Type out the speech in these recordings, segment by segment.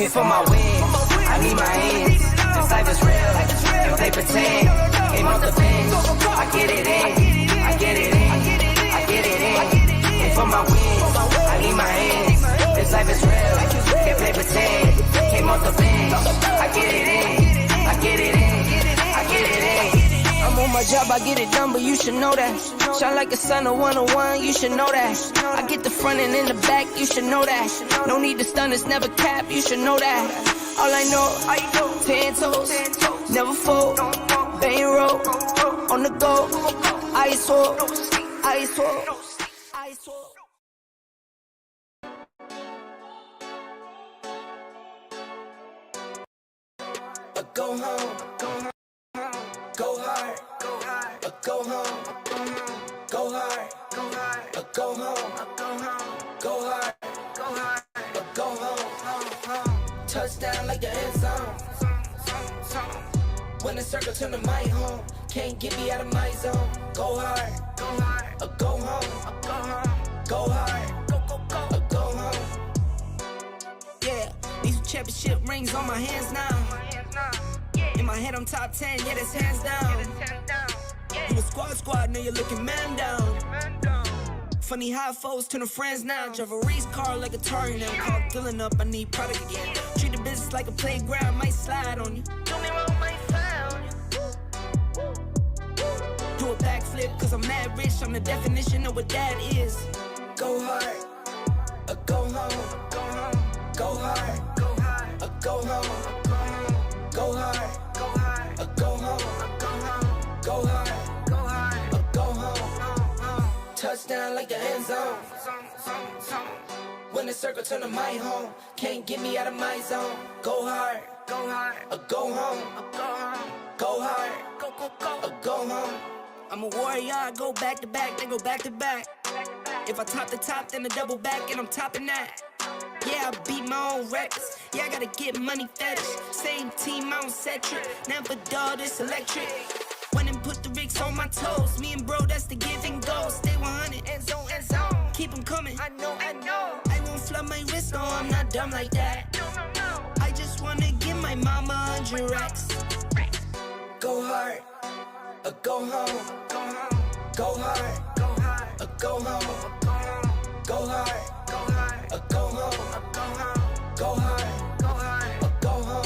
came for my wins. I need my ends. This life is real. If they pretend, came off the bench. I get it in. I get it in. I get it in. Came for my wins. I need my ends. This life is real. Can't play pretend. Came off the bench. I get it in. I get it in. I get it in. I'm on my job, I get it done, but you should know that. Shine like a sun, a 101, you should know that. I get the front and in the back, you should know that. No need to stun, it's never cap, you should know that. All I know, 10 toes, never fold, bang roll, on the go, ice wall, ice wall, ice wall. Go home, go hard, go home, go hard, go home, go hard, go home. Touchdown like the end zone. When the circle turn to my home, can't get me out of my zone. Go hard, go home, go hard, go home. Yeah, these championship rings on my hands now. In my head, I'm top 10, yeah, that's hands down. You a squad, now you're looking man down. Funny how foes turn to friends now. Drive a race car like a Atari now. Call filling up, I need product again. Treat the business like a playground, might slide on you. Don't even roll my slide on you. Do a backflip, cause I'm mad rich. I'm the definition of what that is. Go hard, go home, go hard, go home. Go hard, go home, go hard, go home. Touchdown like the end zone. When the circle turn to my home, can't get me out of my zone. Go hard, go home, go hard, go home. I'm a warrior, I go back to back, then go back to back. If I top the top, then a double back, and I'm topping that. Yeah, I beat my own records. Yeah, I gotta get money fetish. Same team, I don't set trip. Never dull, this electric. Went and put the Ricks on my toes. Me and bro, that's the give and go. Stay 100, end zone, end zone. Keep them coming. I know. I won't flood my wrist, no, I'm not dumb like that. No. I just wanna give my mama 100 racks. Go hard, go home, go hard, go home, go hard. Go home, go hard, go home.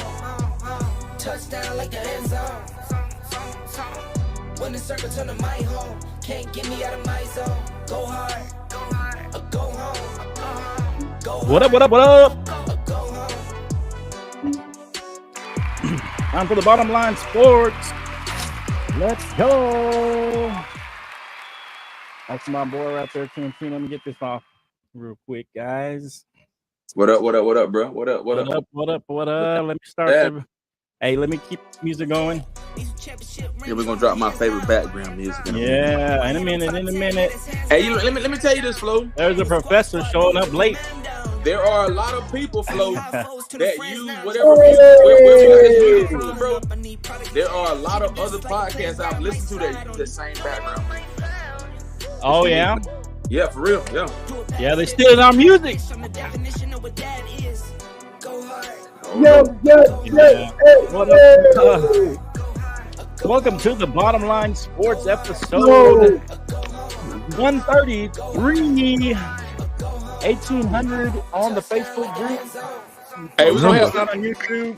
Touchdown like the end zone. When the circle turn to my home, can't get me out of my zone. Go hard, go home, go hard. What up? Time for the Bottom Line Sports. Let's go. That's my boy right there, Caitlyn. Let me get this off real quick, guys. What up, bro? What up? Let me start. Hey, let me keep the music going. Yeah, we're gonna drop my favorite background music. In a minute. Hey, let me tell you this, Flo. There's a professor showing up late. There are a lot of people, Flo, that use whatever music from, bro. There are a lot of other podcasts I've listened to that use the same background. Oh yeah. Yeah, for real. Yeah, they stealing our music. Welcome to the Bottom Line Sports episode 133, 1800 on the Facebook group. Hey, we're gonna have on YouTube.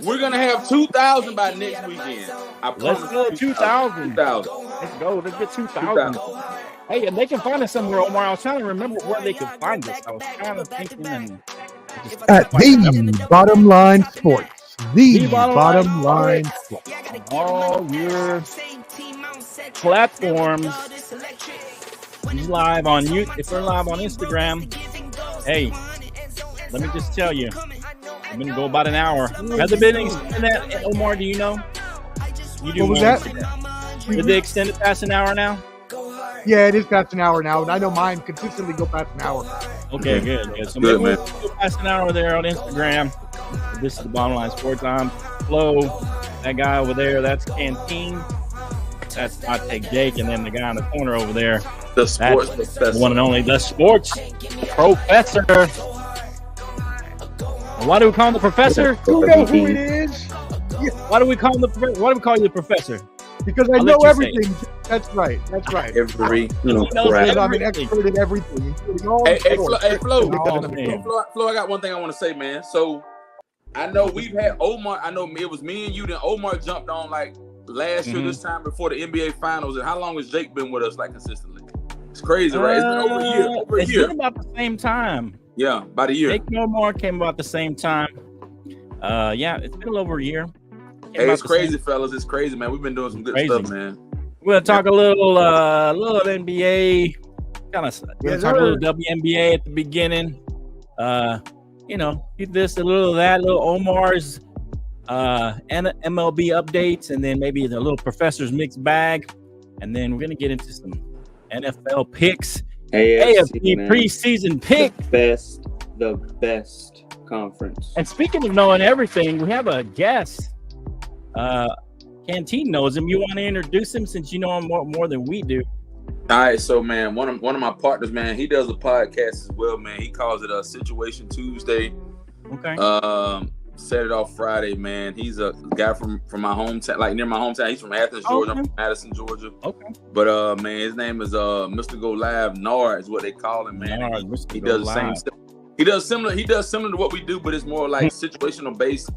We're gonna have 2,000 by next weekend. Let's go 2,000. Let's go. Let's get 2,000. Hey, and they can find us somewhere, Omar. I was trying to remember where they could find us. I was kind of thinking at the Bottom Line Sports. The Bottom Line Sports. All your platforms. He's live on YouTube. If we're live on Instagram, hey, let me just tell you, I'm gonna go about an hour. Has it been extended that, Omar? Do you know? You do. What was that? Did they extend it past an hour now? Yeah, it is past an hour now, and I know mine consistently go past an hour. Okay, good. So maybe we'll go past an hour there on Instagram. This is the Bottom Line Sports. I'm Flo. That guy over there, that's Canteen. That's I Take Jake, and then the guy in the corner over there, the sports professor. The one and only, the sports professor. Why do we call him the professor? You know who it is? Why do we call him the professor? Why do we call you the professor? Because I know everything. That's right. That's right. Every Because I'm an expert in everything. Hey, Flo, I got one thing I want to say, man. So I know we've had Omar. I know it was me and you. Then Omar jumped on like last year this time before the NBA Finals. And how long has Jake been with us like consistently? It's crazy, right? It's been over a year. It's been about the same time. Yeah, about a year. Jake and Omar came about the same time. Yeah, it's been a little over a year. Hey, it's crazy, fellas. It's crazy, man. We've been doing some good stuff, man. We're gonna talk a little NBA, kind of. We're gonna talk a little WNBA at the beginning. This, a little of that, little Omar's, and MLB updates, and then maybe the little professor's mixed bag, and then we're gonna get into some NFL picks, AFC preseason pick, the best conference. And speaking of knowing everything, we have a guest. Canteen knows him. You want to introduce him since you know him more than we do? All right, so man, one of my partners, man, he does a podcast as well, man. He calls it a Situation Tuesday. Okay. Set it off Friday, man. He's a guy from my hometown, like near my hometown. He's from Athens, Georgia. I'm from Madison, Georgia. Okay. But man, his name is Mr. Go Live. Nard is what they call him, man. He does the same stuff. He does similar to what we do, but it's more like situational based.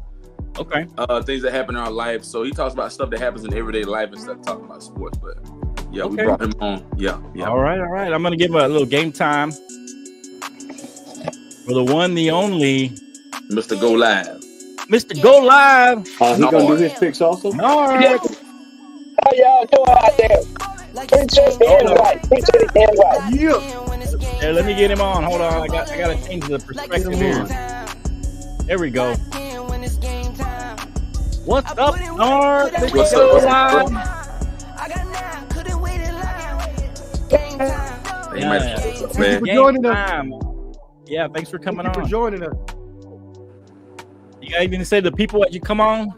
Okay. Things that happen in our life. So he talks about stuff that happens in everyday life instead of talking about sports. But yeah, we brought him on. Yeah. All right. I'm gonna give him a little game time for the one, the only, Mr. Go Live. Mr. Go Live. He gonna do his picks also? All right. How y'all doing out there? Appreciate the invite. Yeah. Here, let me get him on. Hold on. I gotta change the perspective here. There we go. What's up, Nard? What's up? Thanks for joining us. Yeah, thanks for coming Thank you on. for joining us. You gotta even say the people as you come on.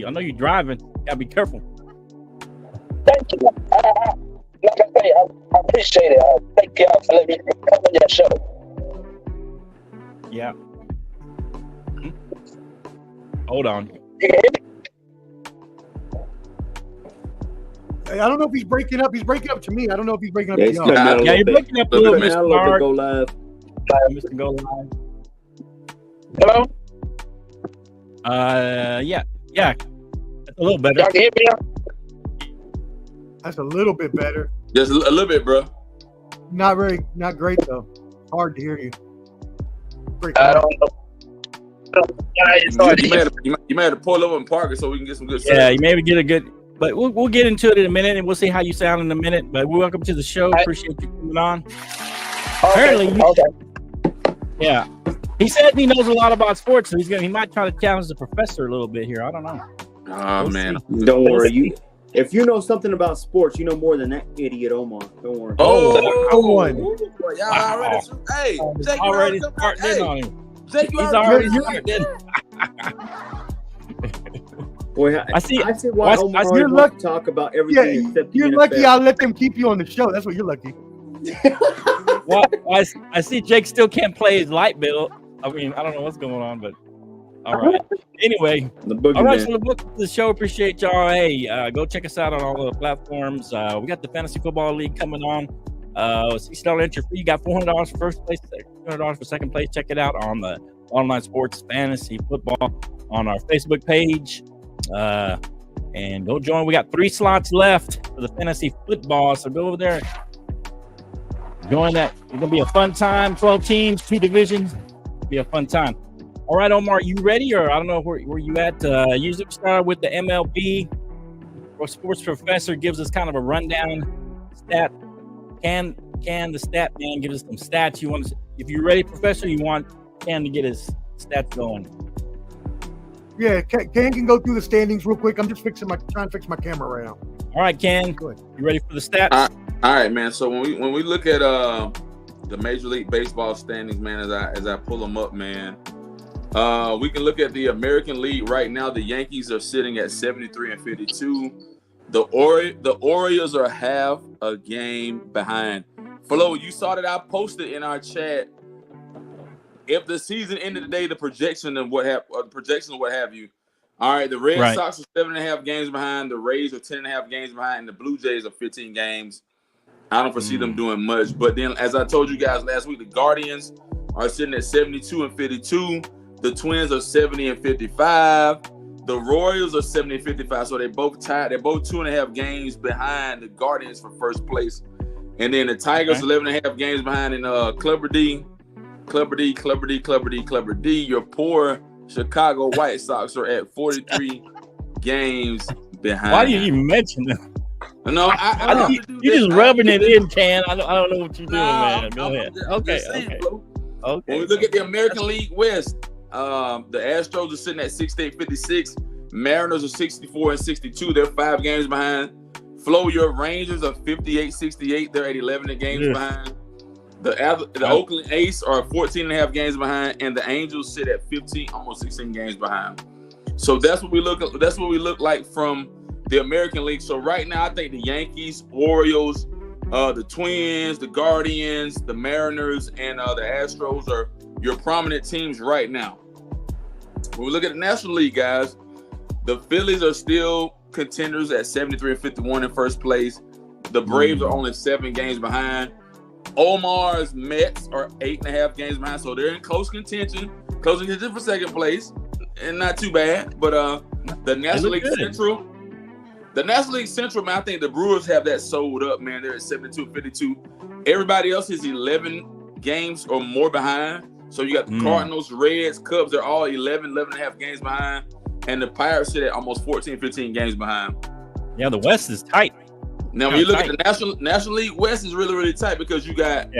I know you're driving. You gotta be careful. Thank you. Like I say, I appreciate it. Thank y'all for letting me come on your show. Yeah. Hold on. You can hear me? I don't know if he's breaking up. He's breaking up to me. I don't know if he's breaking up Yeah, to he's y'all. cutting out a Yeah, you're little bit. breaking up a little bit, Cutting out a little bit. Go live. Mr. Go Live. Hello? Yeah. That's a little better. Y'all can hear me now? That's a little bit better. Just a little bit, bro. Not great though. Hard to hear you. I don't know. You may have to pull over and park it so we can get some good Yeah, service. you maybe get a good, but we'll get into it in a minute, and we'll see how you sound in a minute. But welcome to the show. Appreciate you coming on. Apparently, yeah. He said he knows a lot about sports, so he might try to challenge the professor a little bit here. I don't know. Oh, man. Don't worry. If you know something about sports, you know more than that idiot Omar. Don't worry. Y'all already. Hey, Jake, Already starting in on him. Jake, He's already starting. Boy, I see why Omar you're wants lucky. to talk about everything except the You're NFL. lucky I'll let them keep you on the show. That's what you're lucky. Well, I see Jake still can't play his light bill. I mean, I don't know what's going on, but all right. Anyway, The boogeyman. all right. So the show. Appreciate y'all. Hey, go check us out on all the platforms. We got the Fantasy Football League coming on. $60 entry fee. You got $400 for first place, $200 for second place. Check it out on the Online Sports Fantasy Football on our Facebook page. And go join. We got 3 slots left for the fantasy football. So go over there. Join that. It's gonna be a fun time. 12 teams, 2 divisions. Be a fun time. All right, Omar, you ready? Or I don't know where you at. Usually we start with the MLB. Our sports professor gives us kind of a rundown stat. Can the stat man give us some stats? If you're ready, professor, you want Ken to get his stats going. Yeah, Ken can go through the standings real quick. I'm just trying to fix my camera right now. All right, Ken, Good. you ready for the stats? All right, man. So when we look at the Major League Baseball standings, man, as I pull them up, man, we can look at the American League right now. The Yankees are sitting at 73-52. The Orioles are half a game behind. Flo, you saw that I posted in our chat if the season ended today, the projection of what have you. All right, the Red Sox are 7.5 games behind. The Rays are 10.5 games behind, and the Blue Jays are 15 games. I don't foresee them doing much. But then, as I told you guys last week, the Guardians are sitting at 72 and 52. The Twins are 70 and 55. The Royals are 70 and 55. So they both tied. They're both 2.5 games behind the Guardians for first place. And then the Tigers 11.5 games behind in Clubber D. Your poor Chicago White Sox are at 43 games behind. Why do you even mention them? No, I you're just rubbing it in, Can. I don't know what you're doing, man. Go ahead. Okay. When we look at the American League West, the Astros are sitting at 68-56. Mariners are 64 and 62. They're 5 games behind. Your Rangers are 58-68. They're at 11 games behind. The Oakland A's are 14.5 games behind, and the Angels sit at 15, almost 16 games behind. So that's what we look like from the American League. So right now, I think the Yankees, Orioles, the Twins, the Guardians, the Mariners, and the Astros are your prominent teams right now. When we look at the National League, guys, the Phillies are still contenders at 73 and 51 in first place. The Braves are only 7 games behind. Omar's Mets are 8.5 games behind, so they're in close contention for second place, and not too bad. But the National League Central, man, I think the Brewers have that sold up, man. They're at 72-52. Everybody else is 11 games or more behind. So you got the Cardinals, Reds, Cubs. They're all 11.5 games behind, and the Pirates sit at almost 14, 15 games behind. Yeah, the West is tight. Now, when you look at the National League West, is really, really tight because you got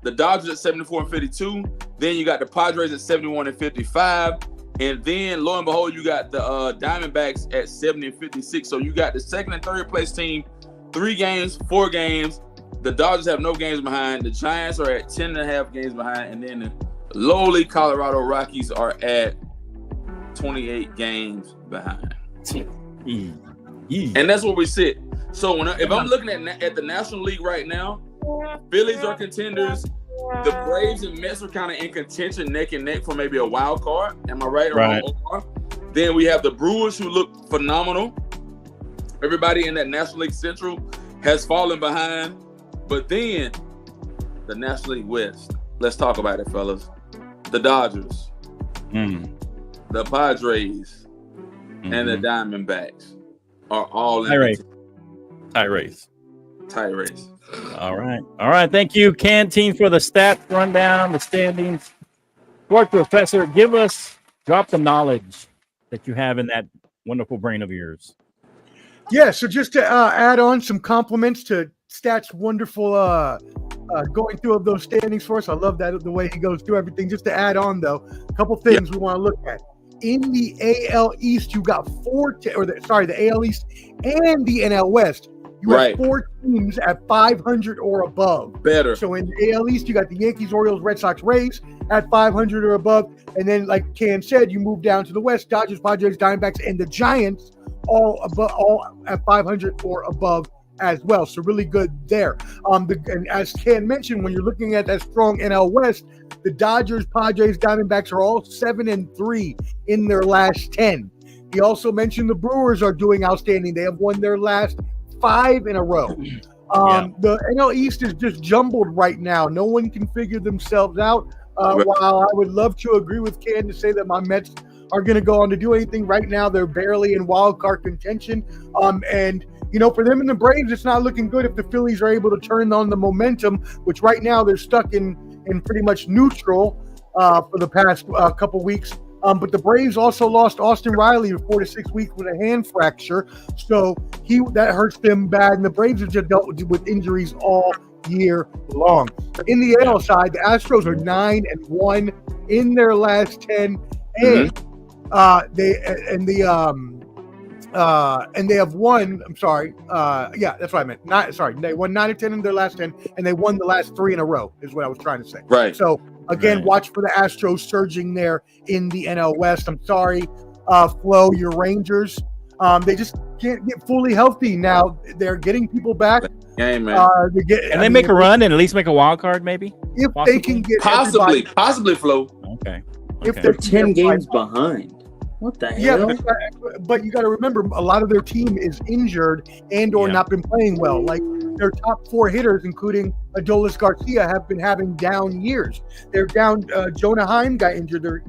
the Dodgers at 74 and 52. Then you got the Padres at 71 and 55. And then, lo and behold, you got the Diamondbacks at 70 and 56. So you got the second and third place team, 3 games, 4 games. The Dodgers have no games behind. The Giants are at 10.5 games behind. And then the lowly Colorado Rockies are at 28 games behind. And that's where we sit. So if I'm looking at the National League right now, Phillies are contenders. The Braves and Mets are kind of in contention, neck and neck for maybe a wild card. Am I right or wrong? Then we have the Brewers, who look phenomenal. Everybody in that National League Central has fallen behind. But then the National League West, let's talk about it, fellas. The Dodgers, the Padres, and the Diamondbacks are all in Tie race. All right. Thank you, Canteen, for the stats rundown, the standings. Sports Professor, drop the knowledge that you have in that wonderful brain of yours. Yeah, so just to add on some compliments to Stats' wonderful going through of those standings for us. I love that the way he goes through everything. Just to add on, though, a couple things we want to look at. In the AL East, you got the AL East and the NL West. You have 4 teams at 500 or above. Better. So in the AL East, you got the Yankees, Orioles, Red Sox, Rays at 500 or above. And then, like Cam said, you move down to the West, Dodgers, Padres, Diamondbacks, and the Giants all at 500 or above as well. So really good there. And as Cam mentioned, when you're looking at that strong NL West, the Dodgers, Padres, Diamondbacks are all 7-3 in their last 10. He also mentioned the Brewers are doing outstanding. They have won their last 5 in a row. The NL East is just jumbled right now. No one can figure themselves out. While I would love to agree with Ken to say that my Mets are going to go on to do anything, right now they're barely in wild card contention. And for them and the Braves, it's not looking good if the Phillies are able to turn on the momentum, which right now they're stuck in pretty much neutral for the past couple weeks. But the Braves also lost Austin Riley to 4 to 6 weeks with a hand fracture. So that hurts them bad. And the Braves have just dealt with injuries all year long. In the AL side, the Astros are 9-1 in their last 10. And they have won. I'm sorry. That's what I meant. They won 9 or 10 in their last 10, and they won the last 3 in a row. Is what I was trying to say. Right. So again, watch for the Astros surging there in the NL West. I'm sorry, Flo, your Rangers. They just can't get fully healthy now. They're getting people back. Game, man. They make a run and at least make a wild card, maybe. If they can get possibly, Flo. Okay. If Okay. their They're 10 team games behind. What the Yeah, hell? but you got to remember, a lot of their team is injured and/or Yeah. not been playing well. Like their top 4 hitters, including Adolis Garcia, have been having down years. They're down. Jonah Heim got injured. Their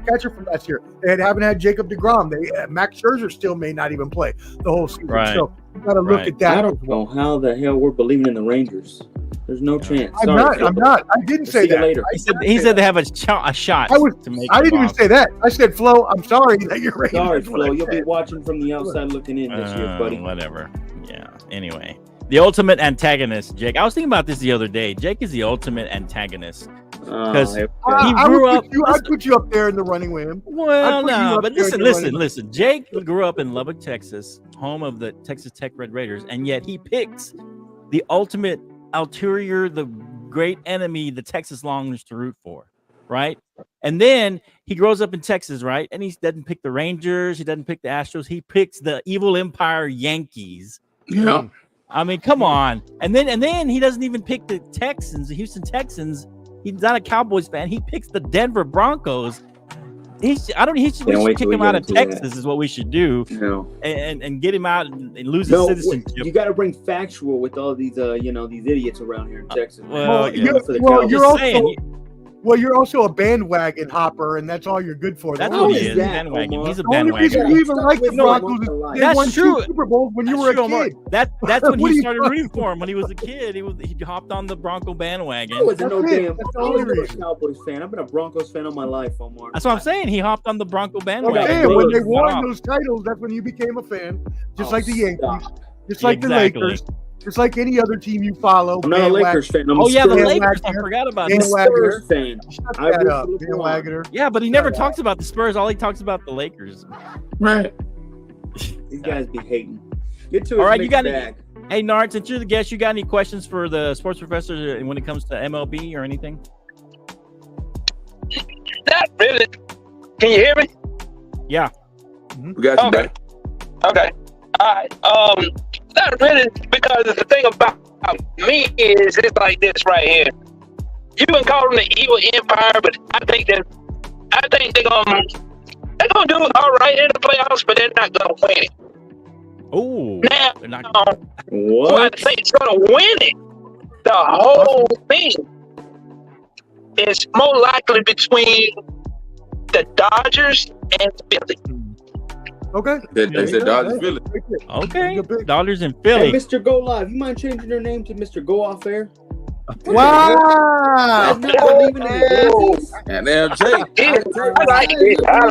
catcher from last year. They haven't had Jacob deGrom. Max Scherzer still may not even play the whole season. Right. So you got to look Right. at that. I don't know how the hell we're believing in the Rangers. There's no chance. I'm not. I didn't say See you that. later. He said they have a shot I was- to make. I it didn't even off. say that. I said, Flo, I'm sorry that you're Rangers. Sorry, That's what I Flo. You'll be said. watching from the outside looking in this year, buddy. Whatever. Yeah. Anyway, the ultimate antagonist, Jake. I was thinking about this the other day. Jake is the ultimate antagonist. Because Hey, he grew up. I'd put you up there in the running with him. Well, I'd put you no, up but there listen. in the running. Jake grew up in Lubbock, Texas, home of the Texas Tech Red Raiders, and yet he picks the ultimate ulterior, the great enemy the Texas longs to root for, right? And then he grows up in Texas, right? And he doesn't pick the Rangers, he doesn't pick the Astros, he picks the evil empire Yankees. Yeah. I mean, come on. And then he doesn't even pick the Texans, the Houston Texans. He's not a Cowboys fan. He picks the Denver Broncos. We should kick him out of Texas is what we should do. No. And get him out and lose his citizenship. You got to bring factual with all these, these idiots around here in Texas. well, you're also a bandwagon hopper, and that's all you're good for. That's How what is he is. that, Bandwagon. Omar? He's a The only reason bandwagon. you even like the Stop with Broncos is Omar. they That's won true. 2 Super Bowls when you That's were a true, Omar. kid. That's What when are he you started talking rooting for him when he was a kid. He hopped on the Bronco bandwagon. I wasn't no That's it. damn That's the I only was a reason. Cowboys fan. I've been a Broncos fan all my life, Omar. That's what I'm saying. He hopped on the Bronco bandwagon. Okay, when they Got won off. those titles, that's when you became a fan, just Oh, like the Yankees, stop. just like Exactly. the Lakers, just like any other team you follow. I'm not a bandwagon. Lakers fan. I'm Oh a yeah, the Spurs- Lakers. I bandwagoner. forgot about I'm a that. Spurs fan. Shut I that root up, for LeBron. bandwagoner. Yeah, but he never talks about the Spurs. All he talks about the Lakers. Right. These guys be hating. Get to it. All right, you got bag. Hey, Nard, since you're the guest, you got any questions for the sports professor when it comes to MLB or anything? Not really. Can you hear me? Yeah. We got you, Okay. back. Okay. All right. Not really, because the thing about me is it's like this right here. You can call them the evil empire, but I think they're gonna do all right in the playoffs, but they're not gonna win it. Oh, Now, they're not. who I What? think is gonna win it, the whole thing, is more likely between the Dodgers and Philly. Okay. They said Dodgers, Philly. Okay. Good pick. Dodgers in Hey, Philly. Mr. Go Live, you mind changing your name to Mr. Go Off Air? Wow. Guys not believing in the Yankees? And now Jay. I like it. I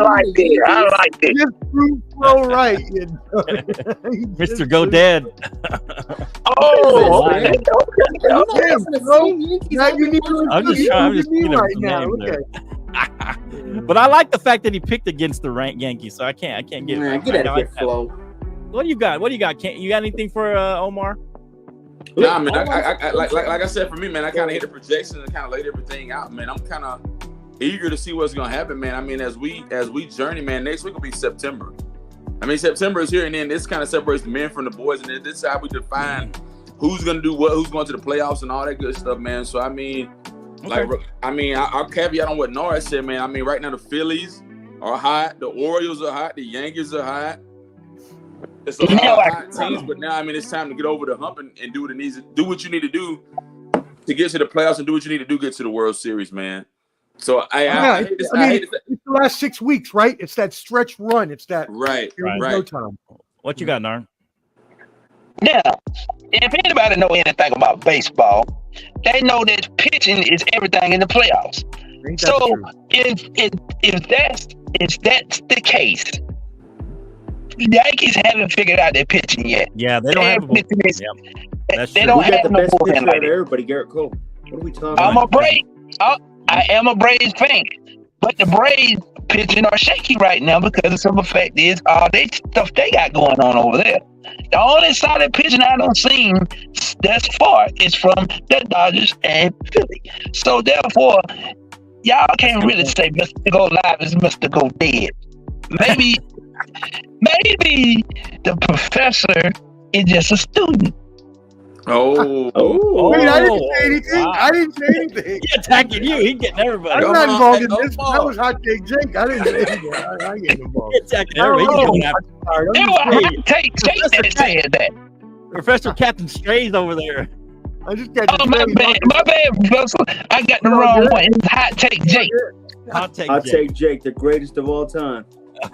like it. Just prove Flo right. You know? Mr. Go Dead. Oh, Man. okay. Are you not Damn, listening to bro. the same Yankees Now you need to I'm just you trying- I'm need just me thinking of right some now. names there. Okay. But I like the fact that he picked against the Yankees, so I can't get. Man, get out of here, Flo. What do you got? You got anything for Omar? Nah, man. I like I said, for me, man, I kind of hit the projections and kind of laid everything out, man. I'm kind of eager to see what's gonna happen, man. I mean, as we journey, man, next week will be September. I mean, September is here, and then this kind of separates the men from the boys, and this is how we define who's gonna do what, who's going to the playoffs, and all that good stuff, man. So I mean, I'll caveat on what Nora said, man. I mean, right now the Phillies are hot, the Orioles are hot, the Yankees are hot. It's a lot of hot teams, but now I mean it's time to get over the hump and do what it needs to do, what you need to do to get to the playoffs, and do what you need to do to get to the World Series, man. So I hate this. It's the last 6 weeks, right? It's that stretch run. It's that Right. no time. What you got, Narn? Now, if anybody know anything about baseball, they know that pitching is everything in the playoffs. Ain't that So true? if that's the case, the Yankees haven't figured out their pitching yet. Yeah, they don't have. Their pitching is- That's they true. don't We got have the no best bullpen pitcher like out of that. everybody, Garrett Cole. What are we talking I'm about? a Braves. I am a Braves fan, but the Braves pitching are shaky right now because of some effect is all they stuff they got going on over there. The only solid pitching I don't see thus far is from the Dodgers and Philly. So therefore, y'all can't really say Mr. Go Live is Mr. Go Dead. Maybe the professor is just a student. Oh. Wait, I didn't say anything. Wow. I didn't say anything. He attacking you. He getting everybody. I'm not involved in Come this. on. That was Hot Take Jake. I didn't say anything. I ain't getting involved. He attacking I don't everybody. He's know. going after I'm sorry. I'm It just- was Hot Take Jake that said that. Professor Captain Strays over there. I just got Oh, my bad, Professor. I got the wrong one. It's Hot Take Jake. Hot take. I'll Jake. take Jake, the greatest of all time.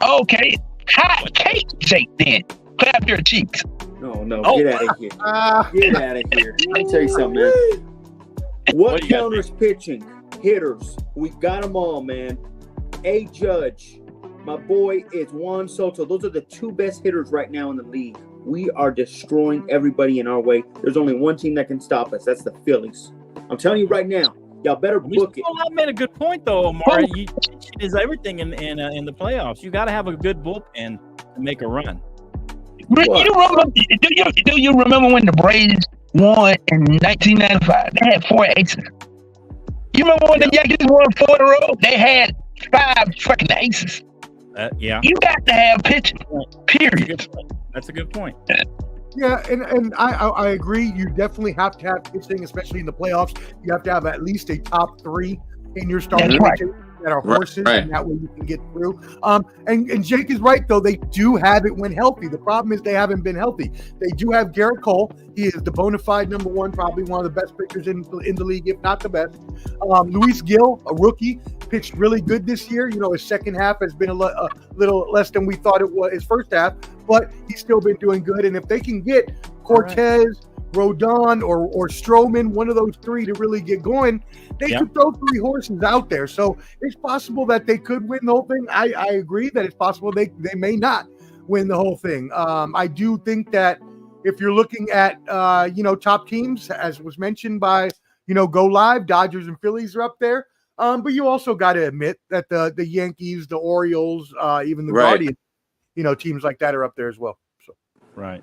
Okay. Hot Cake Jake then. Clap your cheeks. No, Oh. get out of here. Ah, Get out of here. Let me tell you something, man. What do you got, counters pitching? Hitters. We got them all, man. A Judge. My boy is Juan Soto. Those are the two best hitters right now in the league. We are destroying everybody in our way. There's only one team that can stop us. That's the Phillies. I'm telling you right now. Y'all better book it. I made a good point though, Omar. You is everything in the playoffs. You got to have a good bullpen to make a run. Do you remember when the Braves won in 1995? They had 4 aces. You remember when the Yankees won 4 in a row? They had 5 fucking aces. Yeah, You got to have pitching. Period. that's a good point. yeah, and I agree. You definitely have to have pitching, especially in the playoffs. You have to have at least a top 3 in your starting That's right. pitching that are Right, horses, right. and that way you can get through. And Jake is right though. They do have it when healthy. The problem is they haven't been healthy. They do have Garrett Cole. He is the bona fide number 1, probably one of the best pitchers in the league, if not the best. Luis Gil, a rookie, pitched really good this year. You know, his second half has been a little less than we thought it was his first half, but he's still been doing good. And if they can get Cortez, Rodon, or Stroman, one of those 3 to really get going, they could throw 3 horses out there. So it's possible that they could win the whole thing. I agree that it's possible they may not win the whole thing. I do think that if you're looking at top teams, as was mentioned by Go Live, Dodgers and Phillies are up there. But you also got to admit that the Yankees, the Orioles, even the Guardians, teams like that are up there as well. So Right.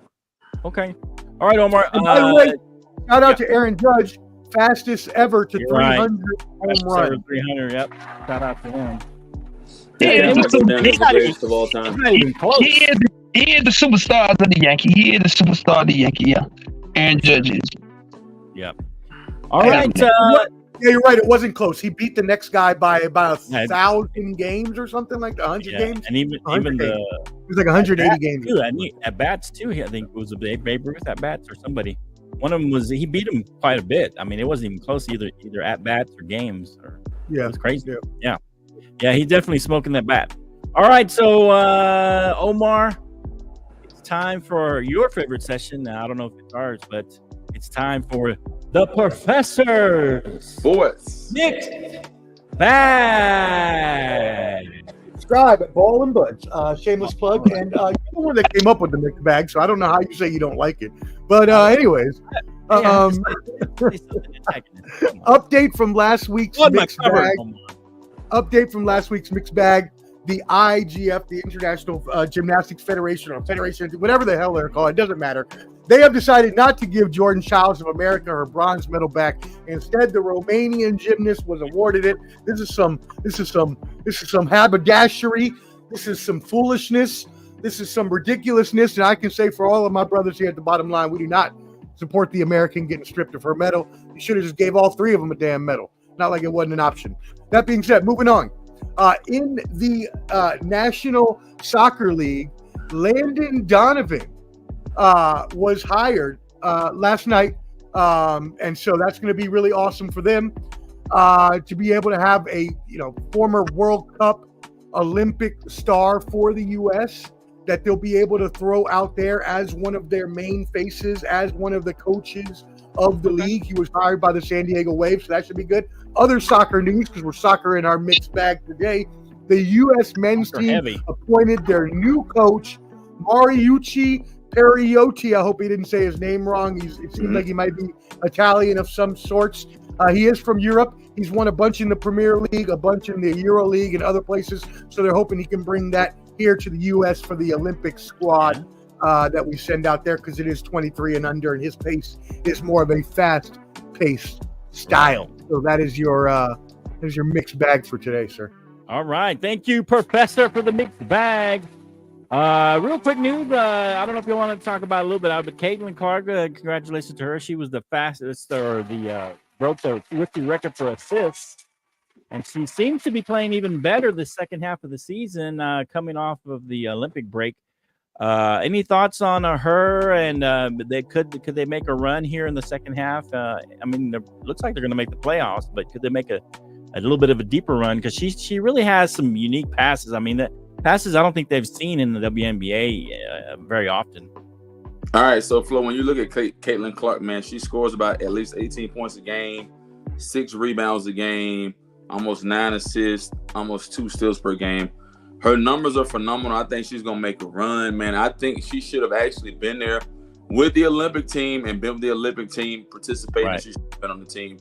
Okay. All right, Omar. and by the way, shout out to Aaron Judge, fastest ever to 300 home run. 300. Yep. Shout out to him. Yeah, He's it was the greatest of all time. Not even close. He is the superstar of the Yankee. He is the superstar of the Yankee, yeah. Aaron Judge is. Yep. All right. Yeah, you're right. It wasn't close. He beat the next guy by about 1,000 games or something like that. 100 games. And even 100 the It was like 180 games. too, at bats too. I think it was a Babe Ruth at bats or somebody. One of them he beat him quite a bit. I mean, it wasn't even close either at bats or games. It was crazy. Yeah. He's definitely smoking that bat. All right, so Omar, it's time for your favorite session. Now I don't know if it's ours, but it's time for the Professor's Boys. Mixed Bag. Subscribe at Ball and Buds. Shameless plug. And you're the one that came up with the mixed bag, so I don't know how you say you don't like it. But anyways, update from last week's mixed bag. Update from last week's mixed bag. The IGF, the International Gymnastics Federation, or Federation, whatever the hell they're called, it doesn't matter. They have decided not to give Jordan Childs of America her bronze medal back. Instead, the Romanian gymnast was awarded it. This is some haberdashery. This is some foolishness. This is some ridiculousness. And I can say for all of my brothers here at the bottom line, we do not support the American getting stripped of her medal. You should have just gave all 3 of them a damn medal. Not like it wasn't an option. That being said, moving on. In the National Soccer League, Landon Donovan was hired last night, and so that's going to be really awesome for them to be able to have a former World Cup Olympic star for the U.S. that they'll be able to throw out there as one of their main faces, as one of the coaches of the league. He was hired by the San Diego Waves, so that should be good. Other soccer news, because we're soccer in our mixed bag today, the U.S. men's team appointed their new coach, Mariucci Periotti. I hope he didn't say his name wrong. It seems like he might be Italian of some sorts. He is from Europe. He's won a bunch in the Premier League, a bunch in the Euro League and other places, so they're hoping he can bring that here to the U.S. for the Olympic squad that we send out there, because it is 23 and under, and his pace is more of a fast-paced style. So that is your mixed bag for today, sir. All right. Thank you, Professor, for the mixed bag. Real quick news. I don't know if you want to talk about it a little bit, but Caitlyn Clark, congratulations to her. She was the fastest, or broke the rookie record for assists, and she seems to be playing even better the second half of the season, coming off of the Olympic break. Any thoughts on her? And could they make a run here in the second half? I mean, it looks like they're going to make the playoffs, but could they make a little bit of a deeper run? Because she really has some unique passes. I mean, that passes I don't think they've seen in the WNBA very often. All right, so Flo, when you look at Caitlyn Clark, man, she scores about at least 18 points a game, 6 rebounds a game, almost 9 assists, almost 2 steals per game. Her numbers are phenomenal. I think she's going to make a run, man. I think she should have actually been there with the Olympic team and been with the Olympic team participating. Right. She should have been on the team.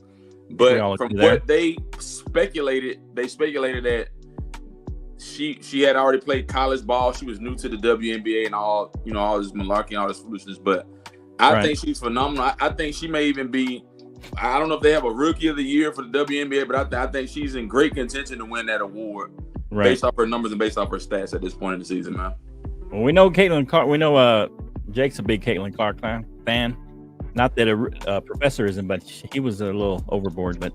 But from what they speculated that she had already played college ball. She was new to the WNBA and all this malarkey and all this foolishness. But I think she's phenomenal. I think she may even be, I don't know if they have a rookie of the year for the WNBA, but I think she's in great contention to win that award based off her numbers and based off her stats at this point in the season, man. Well, we know Caitlyn Clark. We know Jake's a big Caitlyn Clark fan. Not that a professor isn't, but he was a little overboard. But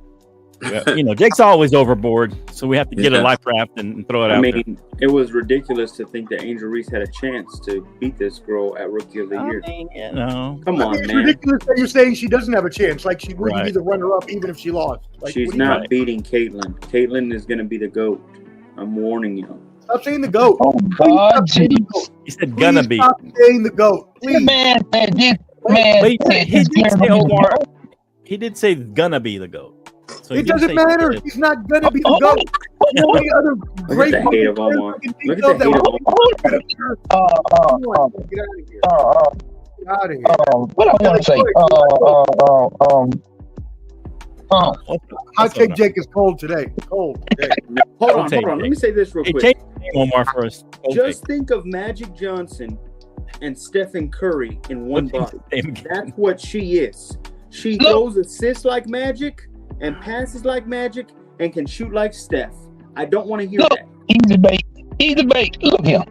Jake's always overboard, so we have to get a life raft and throw it out there. It was ridiculous to think that Angel Reese had a chance to beat this girl at Rookie of the Year. Come on, it's man. ridiculous that you're saying she doesn't have a chance. Like, she wouldn't be the runner-up even if she lost. Like, she's not beating Caitlyn. Caitlyn is going to be the GOAT. I'm warning you. Stop saying the GOAT. Oh, God, jeez. He said gonna be. Stop saying the GOAT. Please. Man, he did say gonna be the GOAT. So it doesn't matter. He's not gonna be the GOAT. How many other great Look at the hate of Omar. Look at the hate of Omar. Get out of here. What I want to say? Hot Take Jake is cold today. Cold today. Hold on. Let me say this real quick. Change the name Omar first. Just think of Magic Johnson and Stephen Curry in one body. That's what she is. She throws assists like Magic and passes like Magic and can shoot like Steph. I don't want to hear that. Easy bake. Look here,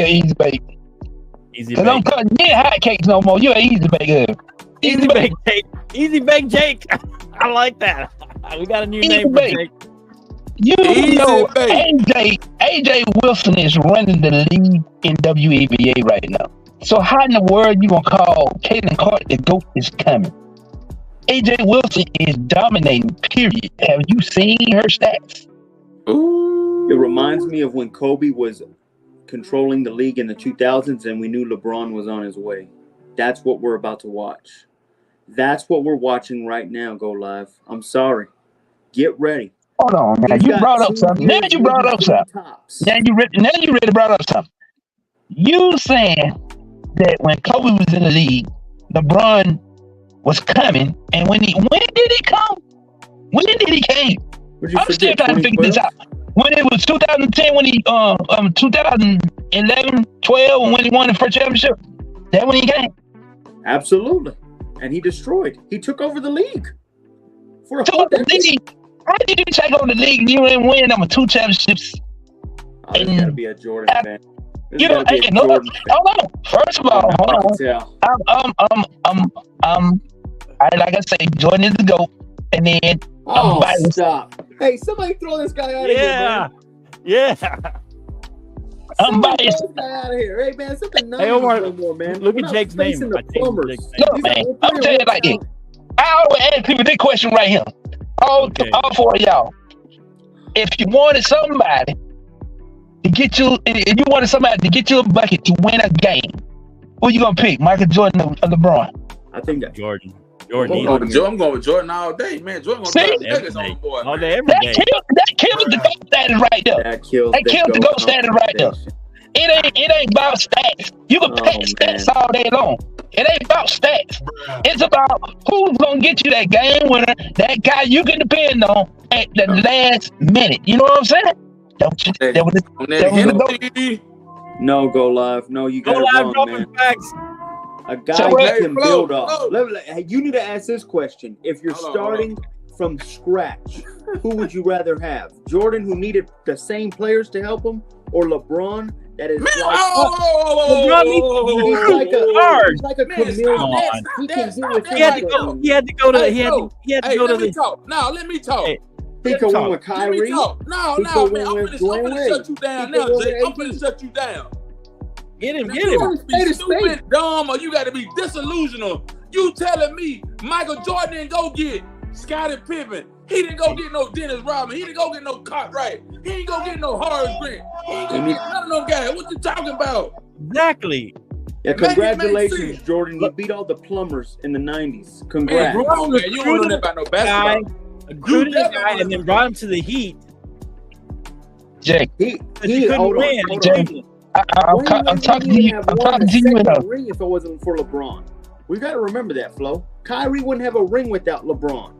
easy bake. Easy Cause I'm cutting hot cakes no more. You're an easy bake. Easy bake Jake. Easy bake Jake. I like that. We got a new name for Jake. You know, AJ Wilson is running the league in WNBA right now. So how in the world you gonna call Caitlyn Clark the GOAT is coming? AJ Wilson is dominating, period. Have you seen her stats? It reminds me of when Kobe was controlling the league in the 2000s and we knew LeBron was on his way. That's what we're about to watch. That's what we're watching right now, Go Live. I'm sorry. Get ready. Hold on, man. You brought up something. Now you brought up something. Now you really brought up something. You saying that when Kobe was in the league, LeBron was coming, and when did he come? When did he came? I'm still trying to figure this out. When it was 2010, when he 2011, 12, when he won the first championship, that when he came. Absolutely, and he destroyed. He took over the league for a whole decade. How did you take over the league and you didn't win number 2 championships? It's gotta be a Jordan fan. Hold on. First of all, like I say, Jordan is the GOAT, and then stop. Hey, somebody throw this guy out of here, man. Yeah. I'm biased. Throw this guy out of here. Hey, man, something nice Omar, more, man. Look at Jake's name. Look, man, I'm gonna tell you like this. I always ask people this question right here. All 4 of y'all. If you wanted somebody to get you, a bucket to win a game, who you gonna pick? Michael Jordan or LeBron? I think that Jordan. I'm going with Jordan all day, man. Jordan gonna drop niggas on the board. All day, every day. That kills the GOAT status right there. That kills the GOAT status right there. It ain't about stats. You can pack stats all day long. It ain't about stats. It's about who's gonna get you that game winner, that guy you can depend on at the last minute. You know what I'm saying? No, Go Live. No, you got Go it Live, wrong, man. facts. A guy who can build up. You need to ask this question. If you're starting from scratch, who would you rather have? Jordan, who needed the same players to help him, or LeBron, that is Man, he's like a chameleon. He can do it. He had to go. He had to go to. He had to go to the. Now let me talk. Hey, He can win with Let me Kyrie. talk. No, He man. can I'm win with finna shut you down now, Jay. I'm AD. finna shut you down. Get him. Now, Get you him. gotta be stupid, dumb, or you gotta be disillusional. You telling me Michael Jordan didn't go get Scottie Pippen? He didn't go get no Dennis Rodman. He didn't go get no Cartwright. He ain't go get no Horace Grant. He ain't go get none of them guys. What you talking about? Exactly. Yeah, Make it make congratulations, sense. Jordan. You beat all the plumbers in the 90s. Man, Congrats. bro, man, you don't know nothing about no basketball. Recruited the guy and then brought him to the Heat. Jake, He couldn't hold on, win. hold Jake, on. I'm talking to you. I'm talking to you enough. Ring if it wasn't for LeBron. We got to remember that, Flo. Kyrie wouldn't have a ring without LeBron.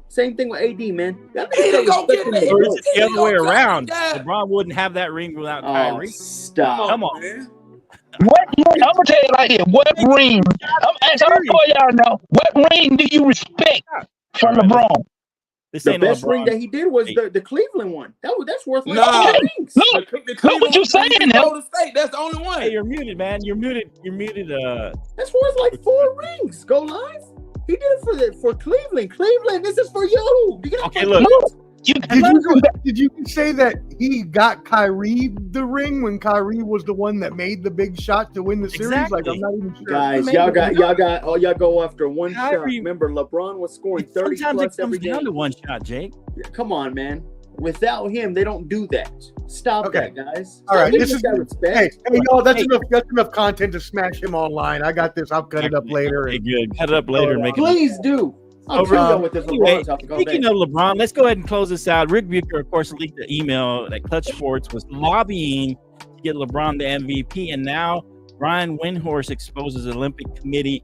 Same thing with AD, man. He didn't go get Or it. is it the other way He around? got- LeBron wouldn't have that ring without Oh, Kyrie. stop. Come on. man. What? I'm gonna tell you like this. What ring? I'm asking y'all now. What ring do you respect from LeBron? This The ain't best LeBron. ring that he did was the Cleveland one. That's worth like Nah. 4 rings. Look, The look what you saying now. Golden State, that's the only one. Hey, you're muted, man. You're muted. You're muted. That's worth like 4 rings. Go live. He did it for Cleveland. Cleveland, this is for you. You get Okay, look. Did you say that he got Kyrie the ring when Kyrie was the one that made the big shot to win the series? Exactly. Like, I'm not even sure. Guys, Maybe y'all got go after one shot. Kyrie- Remember, LeBron was scoring 30 Sometimes it plus every comes down game. to one shot, Jake. Come on, man. Without him, they don't do that. Stop Okay. that, guys. All right, Stop this giving is that respect. hey, y'all. That's Hey. enough. That's enough content to smash him online. I got this. I'll cut it up later. Okay, good. Cut it up later and make it. Please do. I'm Over. done with this Anyway, LeBron topic all speaking day. of LeBron, let's go ahead and close this out. Rick Bucher, of course, leaked the email that Clutch Sports was lobbying to get LeBron the MVP, and now Brian Windhorst exposes the Olympic Committee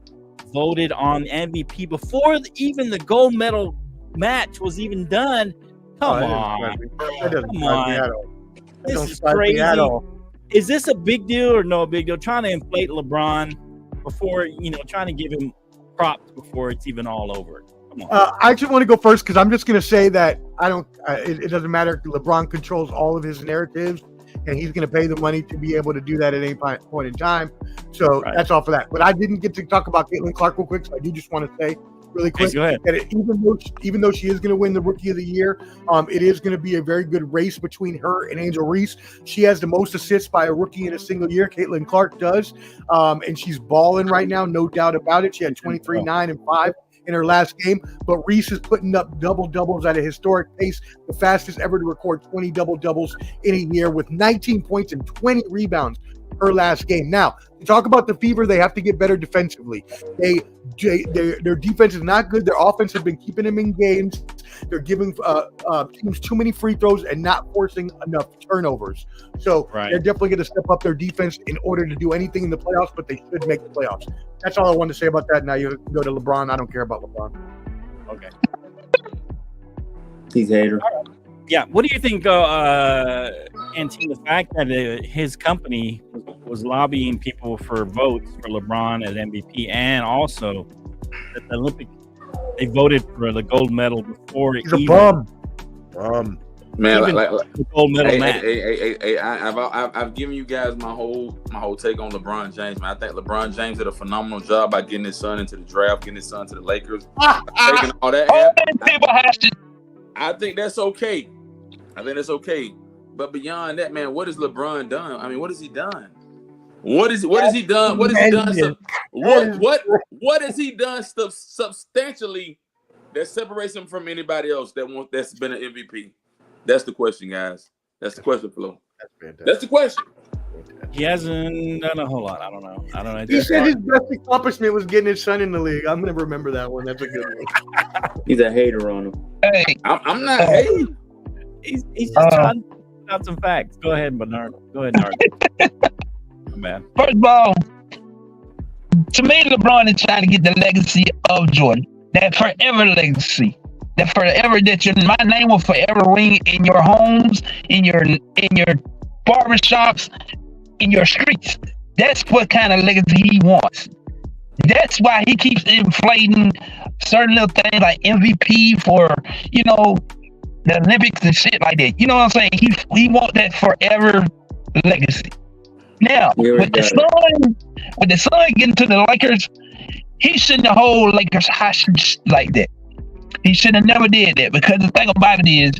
voted on MVP before even the gold medal match was even done. Come on. That doesn't Come surprise me on. at all. That This don't is surprise me at crazy. all. Is this a big deal or no big deal? Trying to inflate LeBron before, trying to give him props before it's even all over. Come on. I actually want to go first because I'm just going to say that I don't. It doesn't matter. LeBron controls all of his narratives, and he's going to pay the money to be able to do that at any point in time. So Right. that's all for that. But I didn't get to talk about Caitlyn Clark real quick, so I do just want to say really quick Please go ahead. that even though she is going to win the Rookie of the Year, it is going to be a very good race between her and Angel Reese. She has the most assists by a rookie in a single year. Caitlyn Clark does, and she's balling right now, no doubt about it. She had 23, 9, and 5 in her last game, but Reese is putting up double-doubles at a historic pace, the fastest ever to record 20 double-doubles in a year with 19 points and 20 rebounds her last game. Now, to talk about the Fever, they have to get better defensively. Their defense is not good. Their offense has been keeping them in games. They're giving teams too many free throws and not forcing enough turnovers. So Right. they're definitely going to step up their defense in order to do anything in the playoffs, but they should make the playoffs. That's all I wanted to say about that. Now you go to LeBron. I don't care about LeBron. Okay. He's a hater. Yeah. What do you think, Antine, the fact that his company was lobbying people for votes for LeBron as MVP, and also that the Olympic, they voted for the gold medal before He's a even bum. Man, Even like the gold medal match. I've given you guys my whole take on LeBron James, man. I think LeBron James did a phenomenal job by getting his son into the draft, getting his son to the Lakers, taking all that. All them people has to. I think that's okay. But beyond that, man, what has LeBron done? I mean, what has he done? What has he done? What has he done? What has he done substantially that separates him from anybody else that's been an MVP? That's the question, guys. That's the question, Flo. That's the question. He hasn't done a whole lot. I don't know. He said his best accomplishment was getting his son in the league. I'm going to remember that one. That's a good one. He's a hater on him. Hey, I'm not hating. He's just trying to put out some facts. Go ahead, Bernard. Go ahead, Bernard. Man. first of all, to me, LeBron is trying to get the legacy of Jordan. That forever legacy. That forever my name will forever ring in your homes, in your barbershops, in your streets. That's what kind of legacy he wants. That's why he keeps inflating certain little things like MVP for, the Olympics and shit like that. You know what I'm saying? He wants that forever legacy. Now, Here we with the go. son getting to the Lakers, he shouldn't have hold Lakers hostage like that. He should have never did that, because the thing about it is,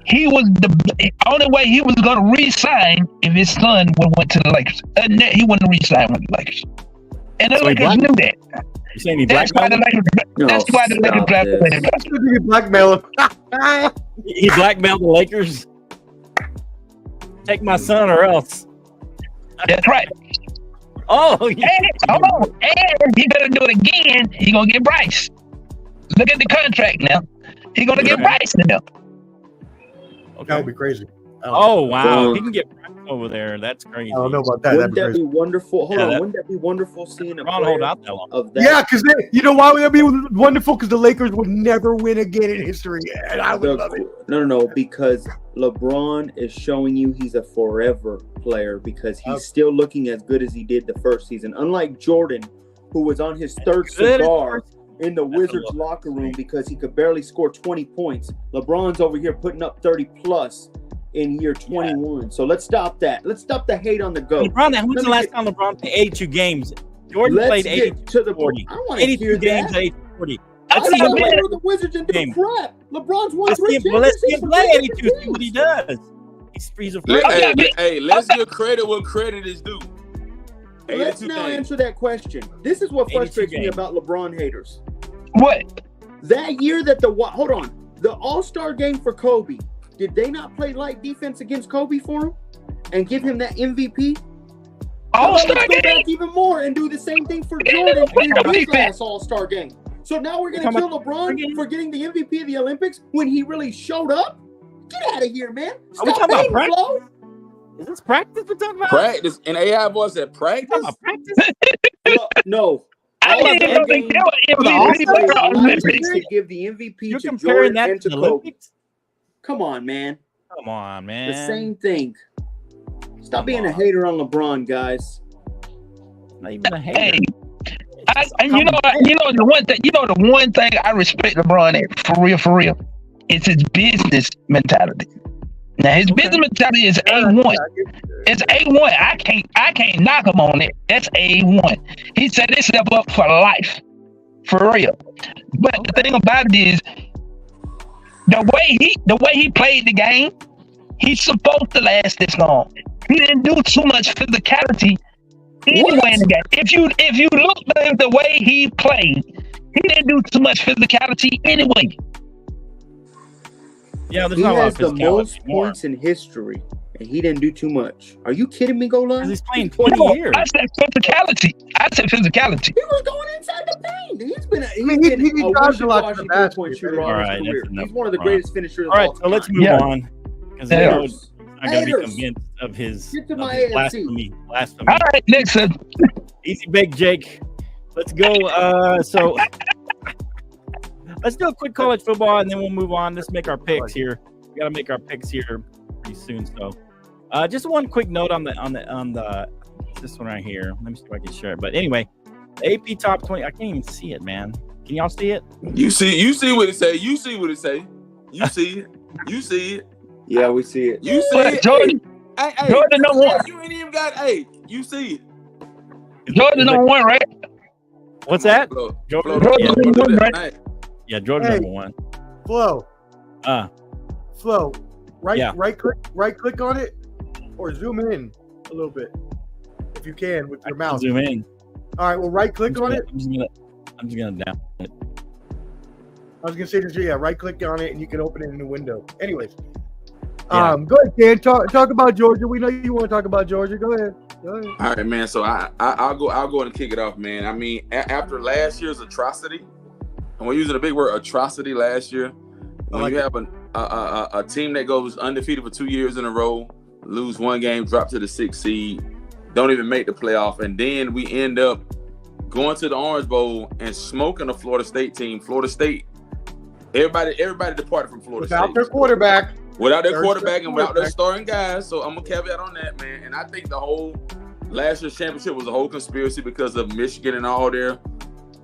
he was the only way he was going to re-sign if his son would went to the Lakers. Other than that, he wouldn't re-sign with the Lakers, and the So he Lakers knew that. You saying he That's why blackmailed the him? Lakers. That's why the Lakers stop this. drafted him. You blackmail him. He blackmailed the Lakers? Take my son or else. That's right. Oh, yeah. And, hold on. And he better do it again. He gonna get Bryce. Look at the contract now. He gonna get Bryce now. That would be crazy. Oh, wow. So- He can get over there. That's crazy. I don't know about that. Wouldn't That'd that be be crazy. wonderful? Hold Yeah, on. that- Wouldn't that be wonderful seeing a LeBron hold player out that long. of that? Yeah, because you know why would that be wonderful? Because the Lakers would never win again in history, and I would love it. No, because LeBron is showing you he's a forever player, because he's still looking as good as he did the first season. Unlike Jordan, who was on his third Good. cigar in the That's a Wizards little- locker room because he could barely score 20 points. LeBron's over here putting up 30 plus in year 21. So let's stop that. Let's stop the hate on the GOAT. LeBron, when's Let the me last get- time LeBron played 82 games? Jordan Let's played get 82 to the 40. I want to 82 hear games that. at 40. I Let's see him thought play. we were the Wizards into the game. crap. LeBron's won Let's 3 see him, let's see him championships play for 82. See what he does. He's a Let- freak. hey, let's give credit where credit is due. Let's 82 now games. answer that question. This is what 82 frustrates me games. about LeBron haters. What? That year that hold on, the All-Star game for Kobe, did they not play light defense against Kobe for him and give him that MVP? All-Star Let's go game? back even more and do the same thing for Jordan in his last All-Star game. So now we're gonna kill LeBron for getting the MVP of the Olympics when he really showed up? Get out of here, man! Are we Stop talking about hating, practice? Flo. Is this practice we're talking about? Practice. And AI boy said practice. Talking about practice? No. I didn't even know they All-Star knew it. game, MVP for the All-Star Olympics. to give the MVP You're to comparing Jordan that and to to the Kobe. Olympics? Come on, man. Come on, man. The same thing. Stop Come being a on. hater on LeBron, guys. Not even a hater. Hey, and you know the one thing I respect LeBron at, for real, it's his business mentality. Now his business mentality is A1. It's A1. I can't knock him on it. That's A1. He set himself up for life, for real. But the thing about it is, the way he played the game, he's supposed to last this long. He didn't do too much physicality anyway in the game. If you look at the way he played, he didn't do too much physicality anyway. Yeah, there's He not a lot has of the physicality most anymore. points in history, and he didn't do too much. Are you kidding me, Golan? Because he's playing No, 20 years. I said physicality. He was going inside the paint. He's been I mean, he drives a lot to the wishy-washy basket, three-point shooter man. all All his right, career. that's enough He's one of the LeBron. greatest finishers All right, of so all let's time. move Yeah. on. Because Yeah. I'm going to be Haters. convinced of his, Get to of my his AFC. blasphemy. All right, next. Easy bake, Jake. Let's go. So let's do a quick college football, and then we'll move on. Let's make our picks here. We got to make our picks here pretty soon. So, just one quick note on the this one right here. Let me see if I can share it. But anyway, the AP top 20. I can't even see it, man. Can y'all see it? You see what it say. You see what it say. You see it. You see it. Yeah, we see it. You see it. Jordan, Hey, Jordan number one. You ain't even got. Hey, you see it. Jordan number one, right? What's that? Flo, Jordan- Flo, Jordan Flo, number one, Flo, right? hey, Yeah, Jordan Hey. number one. Flo, Yeah. right click on it, or zoom in a little bit if you can with your mouse. Zoom in. All right, well, right click on it. I'm just gonna down it. I was gonna say this. Yeah, right click on it and you can open it in the window. Anyways, Yeah. go ahead, Dan. Talk about Georgia. We know you want to talk about Georgia. Go ahead. All right, man. So I'll go and kick it off, man. I mean, after last year's atrocity, and we're using a big word, atrocity last year. When you have a team that goes undefeated for 2 years in a row, lose one game, drop to the 6th seed, don't even make the playoff, and then we end up going to the Orange Bowl and smoking a Florida State team. Florida State, everybody departed from Florida Without State. their quarterback. Without their Third quarterback and without their quarterback. starting guys. So I'm gonna caveat on that, man. And I think the whole last year's championship was a whole conspiracy because of Michigan and all their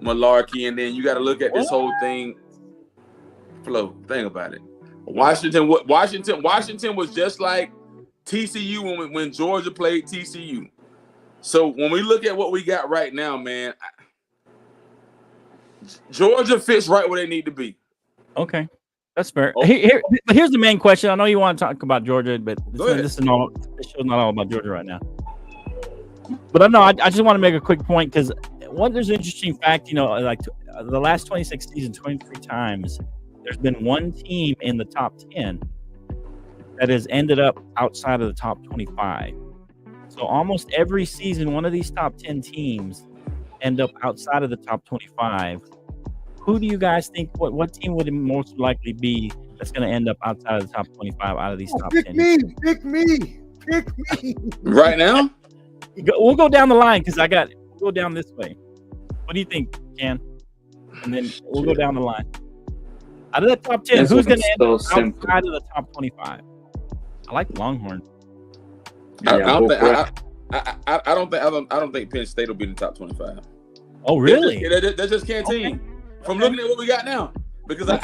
malarkey. And then you got to look at this whole thing. Flo, think about it. Washington was just like TCU when Georgia played TCU. So when we look at what we got right now, man, Georgia fits right where they need to be. Okay, that's fair. Oh. Here's the main question. I know you want to talk about Georgia, but this show's not all about Georgia right now. But I know I just want to make a quick point because there's an interesting fact. Like the last 26 seasons, 23 times, there's been one team in the top 10 that has ended up outside of the top 25. So almost every season, one of these top 10 teams end up outside of the top 25. Who do you guys think? What team would it most likely be that's going to end up outside of the top 25 out of these top 10? Pick me. Right now? We'll go down the line because we'll go down this way. What do you think, Ken? And then we'll go down the line. Out of the top 10, who's going to end up outside of the top 25? I like Longhorn. I don't think Penn State will be in the top 25. Oh, really? They just can't team. From looking at what we got now, because I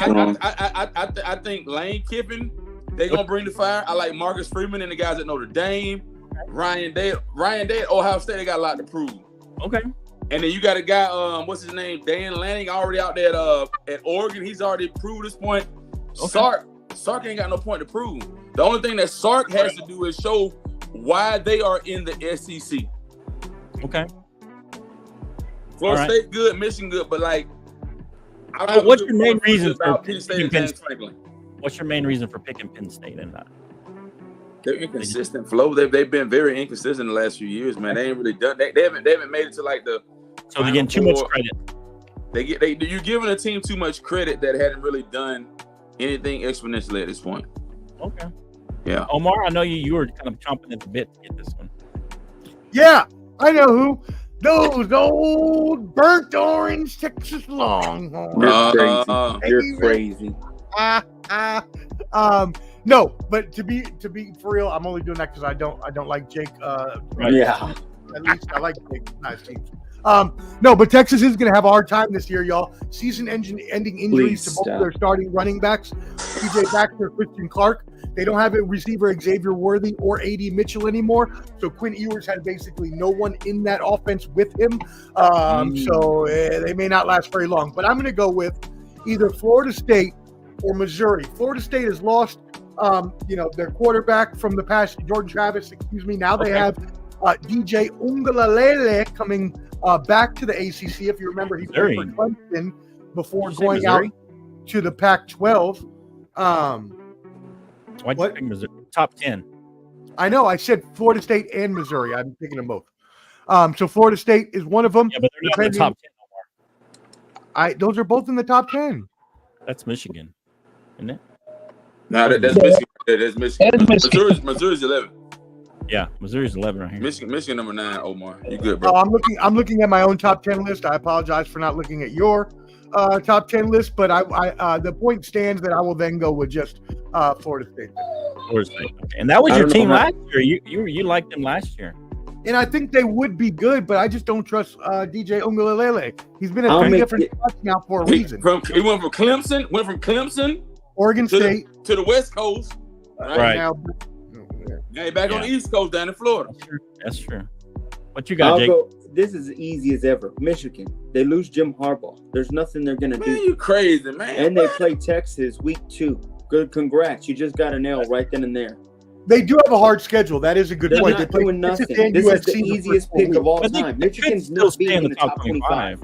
think Lane Kiffin, they're gonna bring the fire. I like Marcus Freeman and the guys at Notre Dame. Ryan Day at Ohio State, they got a lot to prove. Okay. And then you got a guy, what's his name, Dan Lanning, already out there at Oregon. He's already proved his point. Okay. Sark ain't got no point to prove. The only thing that Sark has to do is show why they are in the SEC. Okay. Florida State good, Michigan good, but like, what's your main reason for Penn State and Franklin? What's your main reason for picking Penn State and that? They're inconsistent, Flo. They've been very inconsistent the last few years, man. They ain't really done. They haven't made it to like the. So they're getting too much credit. You're giving a team too much credit that hadn't really done anything exponentially at this point. Okay. Yeah. Omar, I know you were kind of chomping at the bit to get this one. Yeah, I know who. Those old burnt orange Texas Longhorns. You're crazy. No, but to be for real, I'm only doing that because I don't like Jake. Yeah. At least I like Jake. Nice teams. No, but Texas is going to have a hard time this year, y'all. Season-ending injuries to both of their starting running backs, PJ Baxter, Christian Clark. They don't have a receiver, Xavier Worthy or A.D. Mitchell anymore. So Quinn Ewers had basically no one in that offense with him. So they may not last very long. But I'm going to go with either Florida State or Missouri. Florida State has lost, their quarterback from the past, Jordan Travis. Now they have DJ Ungalalele coming back to the ACC. If you remember, he played for Clemson before going out to the Pac-12. Why'd you pick Missouri? Top 10. I know. I said Florida State and Missouri. I'm picking them both. So Florida State is one of them. Yeah, but they're not in the top 10 no more. Those are both in the top 10. That's Michigan, isn't it? No, that's Michigan. That's Michigan. Missouri's 11. Yeah, Missouri's 11 right here. Michigan number 9. Omar, you good, bro? I'm looking at my own top 10 list. I apologize for not looking at your top 10 list, but I the point stands that I will then go with just Florida State. Florida State. Okay. And that was your team last year. You liked them last year. And I think they would be good, but I just don't trust DJ Ungalalele. He's been at 3 different spots now for a reason. He went from Clemson, Oregon State to the West Coast. Right. Now he's back on the East Coast down in Florida. That's true. What you got, Jake? This is easy as ever. Michigan. They lose Jim Harbaugh. There's nothing they're gonna do. Man, you crazy, man. And they play Texas week 2. Good, congrats. You just got a nail right then and there. They do have a hard schedule. That is a good point. They're not doing nothing. This is the easiest pick of all time. Michigan's not being in the top 25.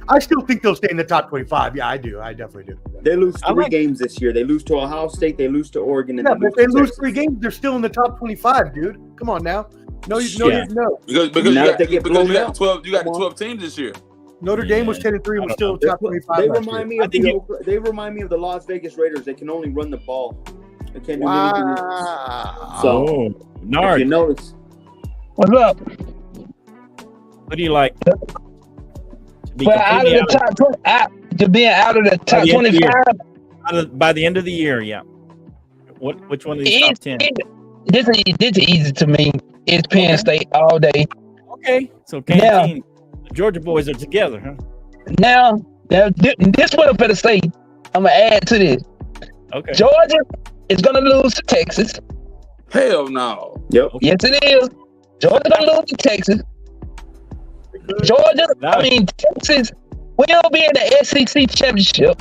I still think they'll stay in the top 25. Yeah, I do. I definitely do. They lose 3 games this year. They lose to Ohio State. They lose to Oregon. And but if they lose 3 games, they're still in the top 25, dude. Come on now. No. Because you got the 12 teams this year. Notre Dame was 10-3 and was still top 25. They remind me of the Las Vegas Raiders. They can only run the ball. They can't do anything else. So, Nard, if you notice. What's up? What do you like? To be out of the top 25 by the end of the year, yeah. Which one of these top 10? This is easy to me. It's Penn State all day. Okay, so the Georgia boys are together, huh? Now this what I'm gonna say. I'm gonna add to this. Okay. Georgia is gonna lose to Texas. Hell no. Yep. Yes, it is. Georgia gonna lose to Texas. Texas will be in the SEC championship.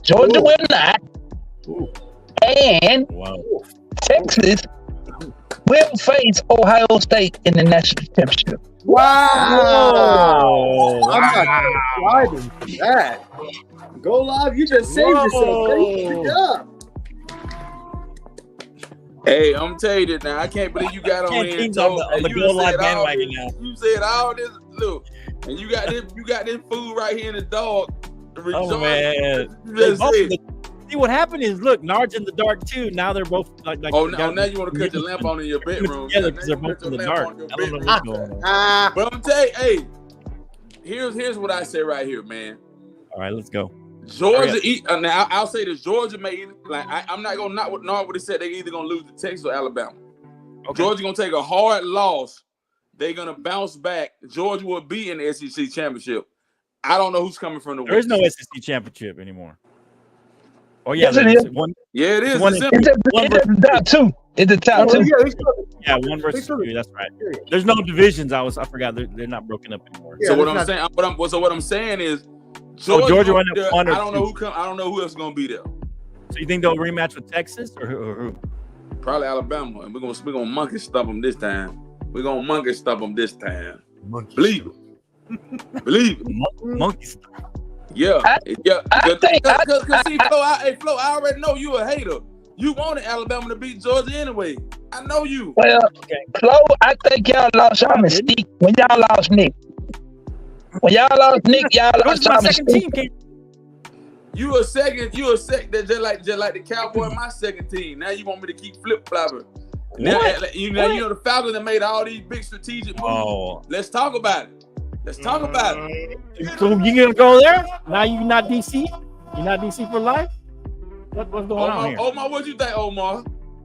Georgia will not. And Texas will face Ohio State in the national championship. Wow. I'm not driving for that. Go live. You just saved yourself. Good job. Hey, I'm telling you this now. I can't believe you got on here and told on the Go Live bandwagon now. You said all this. Look, and you got this food right here in the dog. Oh man! See what happened is, look, Nard's in the dark too. Now they're both like. Now you want to cut your lamp on in your bedroom? Together because they're both in the dark. I don't know what's going on. But I'm telling you, hey, here's what I say right here, man. All right, let's go. Georgia. Now I'll say this: Georgia may I'm not gonna not what Nard would have said. They either gonna lose to Texas or Alabama. Okay. Georgia gonna take a hard loss. They're gonna bounce back. Georgia will be in the SEC championship. I don't know who's coming from the West. There is no SEC championship anymore. Oh yeah, yes, it is. Yeah, it is. It's the top two. It's the top two. Yeah, 1 versus 2. That's right. There's no divisions. I forgot they're not broken up anymore. Yeah, so what I'm saying is. Georgia went up 1 or 2. I don't know who else is gonna be there. So you think they'll rematch with Texas or who? Probably Alabama, and we're gonna monkey stomp them this time. Believe it. Monkey stomp. Yeah. Flo, I already know you a hater. You wanted Alabama to beat Georgia anyway. I know you. Well, Flo, I think y'all lost y'all mystique when y'all lost Nick. When y'all lost Nick, y'all lost y'all mystique. You a second, just like the Cowboy, my second team. Now you want me to keep flip-flopping. Now, you know the Falcons that made all these big strategic moves. Oh. Let's talk about it. So you gonna go there? Now you not DC? You're not DC for life? What's going on here? Omar, what you think, Omar?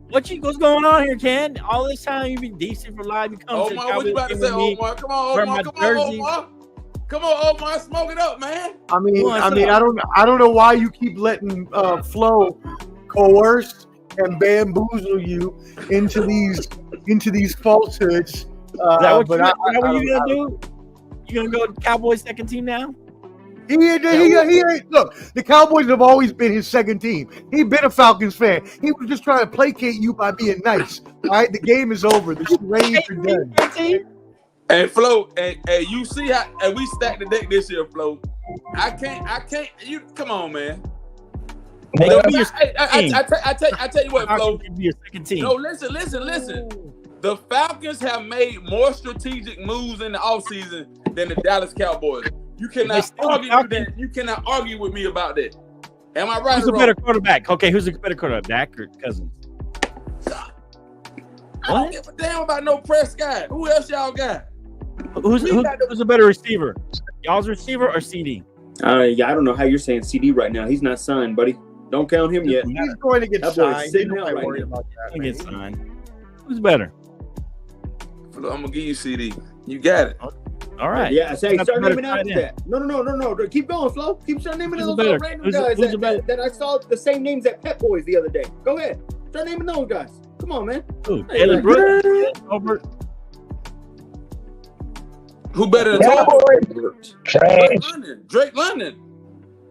What's going on here, Ken? All this time you been DC for life. You come Omar, what you about to say, Omar? Come on, Omar. Come on, Omar. Smoke it up, man. I don't know why you keep letting Flo coerce and bamboozle you into these falsehoods. Is that what you gonna do? You gonna go Cowboys second team now? He look, the Cowboys have always been his second team. He's been a Falcons fan. He was just trying to placate you by being nice. All right, the game is over. The charades are done. And Flo, and you see how and we stacked the deck this year, Flo. I can't. You come on, man. I tell you what, Flo. Be your second team. No, listen. The Falcons have made more strategic moves in the offseason than the Dallas Cowboys. You cannot argue with me about that. Am I right? Who's the better quarterback? Okay, who's the better quarterback? Dak or Cousins? I don't give a damn about no Prescott. Who else y'all got? Who's a better receiver? Y'all's receiver or CD? I don't know how you're saying CD right now. He's not signed, buddy. Don't count him yet. He's going to get signed. Sitting out right now. Get signed. Who's better? I'm gonna give you CD. You got it. All right. Yeah, start naming out that. No. Keep going, Flo. Keep naming those random guys that I saw the same names at Pep Boys the other day. Go ahead. Start naming those guys. Come on, man. Taylor Brooks, Albert. Who better than Cowboys? Drake London. Drake London.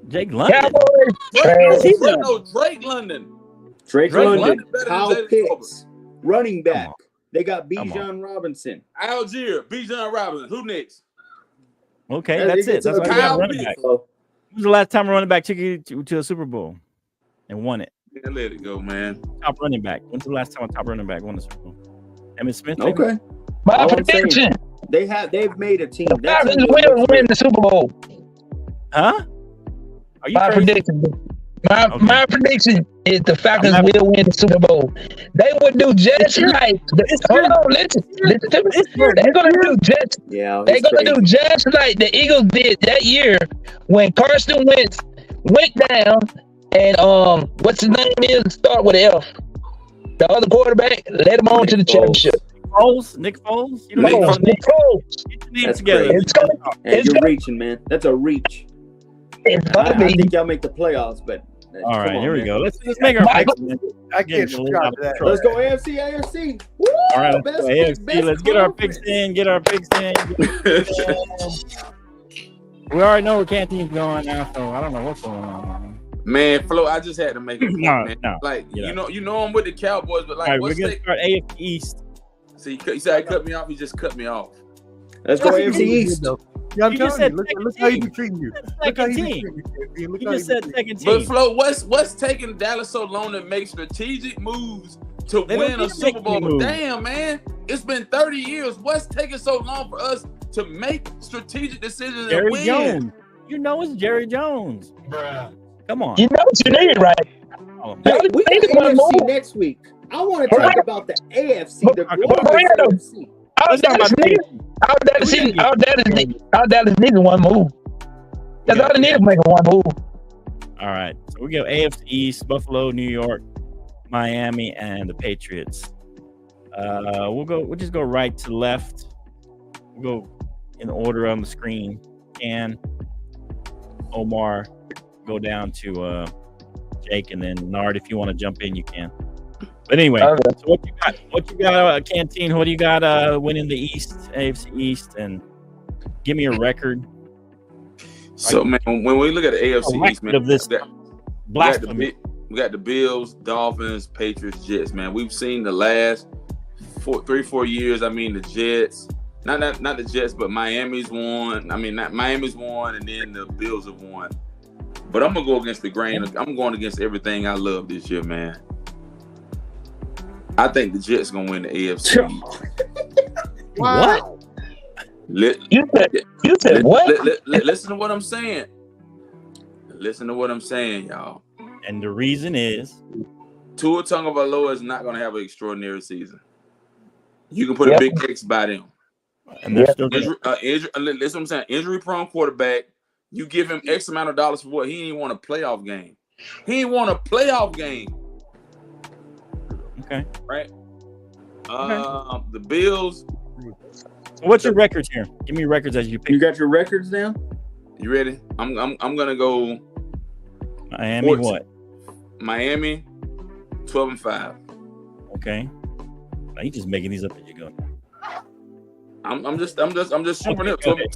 Drake London. Drake London. Kyle Pitts. Running back. They got Bijan Robinson. Algier. Bijan Robinson. Who next? Okay, that's it. That's Kyle running back. Who's the last time a running back took you to a Super Bowl and won it? Yeah, let it go, man. Top running back. When's the last time a top running back won the Super Bowl? Emmitt Smith. Okay. My prediction. They've made a team. The Falcons will win the Super Bowl. Huh? Are you my prediction? My prediction is the Falcons will win the Super Bowl. They would do just like. Hold on, listen to me. They're gonna do just. Yeah. They're gonna do just like the Eagles did that year when Carson Wentz went down and what's his name is start with an F. The other quarterback led him on to the championship. Nick Foles. Nick Foles. Get your names together. You're reaching, man. That's a reach. I think y'all make the playoffs, but All right, here we go. Let's make our picks. I can't subscribe to that. Let's go AFC, AFC. Woo! All right, let's Best go pick, AFC. best Let's get our conference. picks in. We already know where Canton's going now, so I don't know what's going on. Man, Flo, I just had to make it. No, man. no. Like Yeah. you know I'm with the Cowboys, but like All right, we're what's gonna the start AFC East. see? You said he cut me off. He just cut me off. Let's go AFC East. Yeah, I'm You just telling you. said Look how he second be treating you. That's Look how second he be team. treating you. Look You how just he be said treating second But team. Flo, what's taking Dallas so long to make strategic moves to They don't win need a to Super make Bowl? any moves. Damn, man, it's been 30 years. What's taking so long for us to make strategic decisions and Jerry win? Jones. You know it's Jerry Jones. Come on. You know what you need, right? Oh, Hey, we got They wanna AFC move. next week. I want to talk about the AFC, the But glorious Brando, AFC. Our Dallas needs one move. That's all they need to make one move. All right. So we go AFC East, Buffalo, New York, Miami, and the Patriots. We'll just go right to left. We'll go in order on the screen. And Omar, go down to Jake, and then Nard. If you want to jump in, you can. But anyway, Okay. so what you got, Canteen? What do you got winning the East, AFC East, and give me a record. So man, when we look at the AFC East, man, Of this blasphemy. we got the Bills, Dolphins, Patriots, Jets. Man, we've seen the last 3-4 years. I mean, the Jets, not the Jets, but Miami's won. I mean, not Miami's won, and then the Bills have won. But I'm gonna go against the grain. I'm going against everything I love this year, man. I think the Jets gonna win the AFC. What? You said what? Listen to what I'm saying. Listen to what I'm saying, y'all. And the reason is Tua Tagovailoa is not gonna have an extraordinary season. You can put a big X by them. and they're still gonna, Listen what I'm saying. Injury-prone quarterback. You give him X amount of dollars for what? He ain't want a playoff game. He ain't want a playoff game. okay. Right? The Bills. So what's your records here? Give me your records as you pick. You got your records down? You ready? I'm gonna go Miami, 14. what? Miami 12-5. Okay. Now you just making these up as you go. I'm just shooting it. Okay.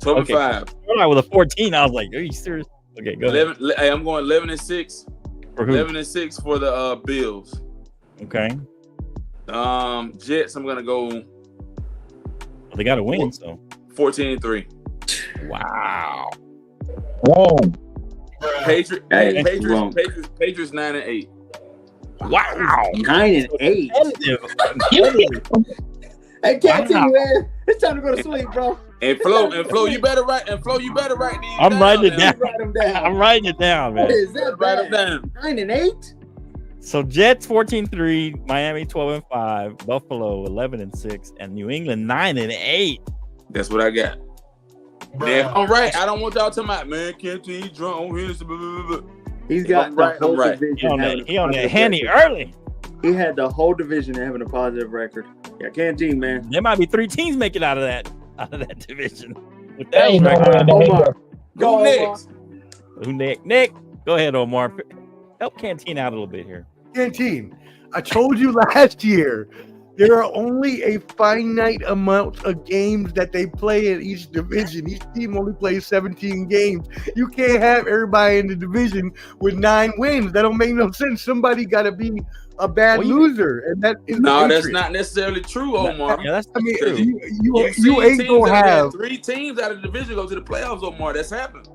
12-5. Started out with a 14. I was like, are you serious? Okay, go ahead. 11. Hey, I'm going 11-6. For who? 11-6 for the Bills. Okay. Jets. I'm gonna go Well, they got to win, so. 14-3. Wow. Whoa. Patriots Hey, 9-8. Wow. 9-8. Hey, can't Wow. you, man. It's time to go to sleep, bro. And Flo, you better write these. I'm down, writing it man. down. Write them down. I'm writing it down, What man. is that? Write them Bad? down. 9-8? So Jets 14-3, Miami 12-5, Buffalo 11-6, and New England 9-8. That's what I got. Man, I'm right. I don't want y'all talking about, man, can't you drunk on here? Blah, blah, blah, blah. He's got I'm the right, whole I'm right. division. He on that handy early. He had the whole division having a positive record. Yeah, Canteen, man. There might be 3 teams making out of that division. With There that ain't no record. way in the Omar. hell. Go, Who Omar. next? Who Nick? Nick, go ahead, Omar. Help Canteen out a little bit here. Canteen, I told you last year, there are only a finite amount of games that they play in each division. Each team only plays 17 games. You can't have everybody in the division with 9 wins. That don't make no sense. Somebody got to be a bad loser, and that is No, the that's Patriots. not necessarily true, Omar. Yeah, that's I mean, true. you ain't teams gonna that have 3 teams out of the division go to the playoffs, Omar. That's happened.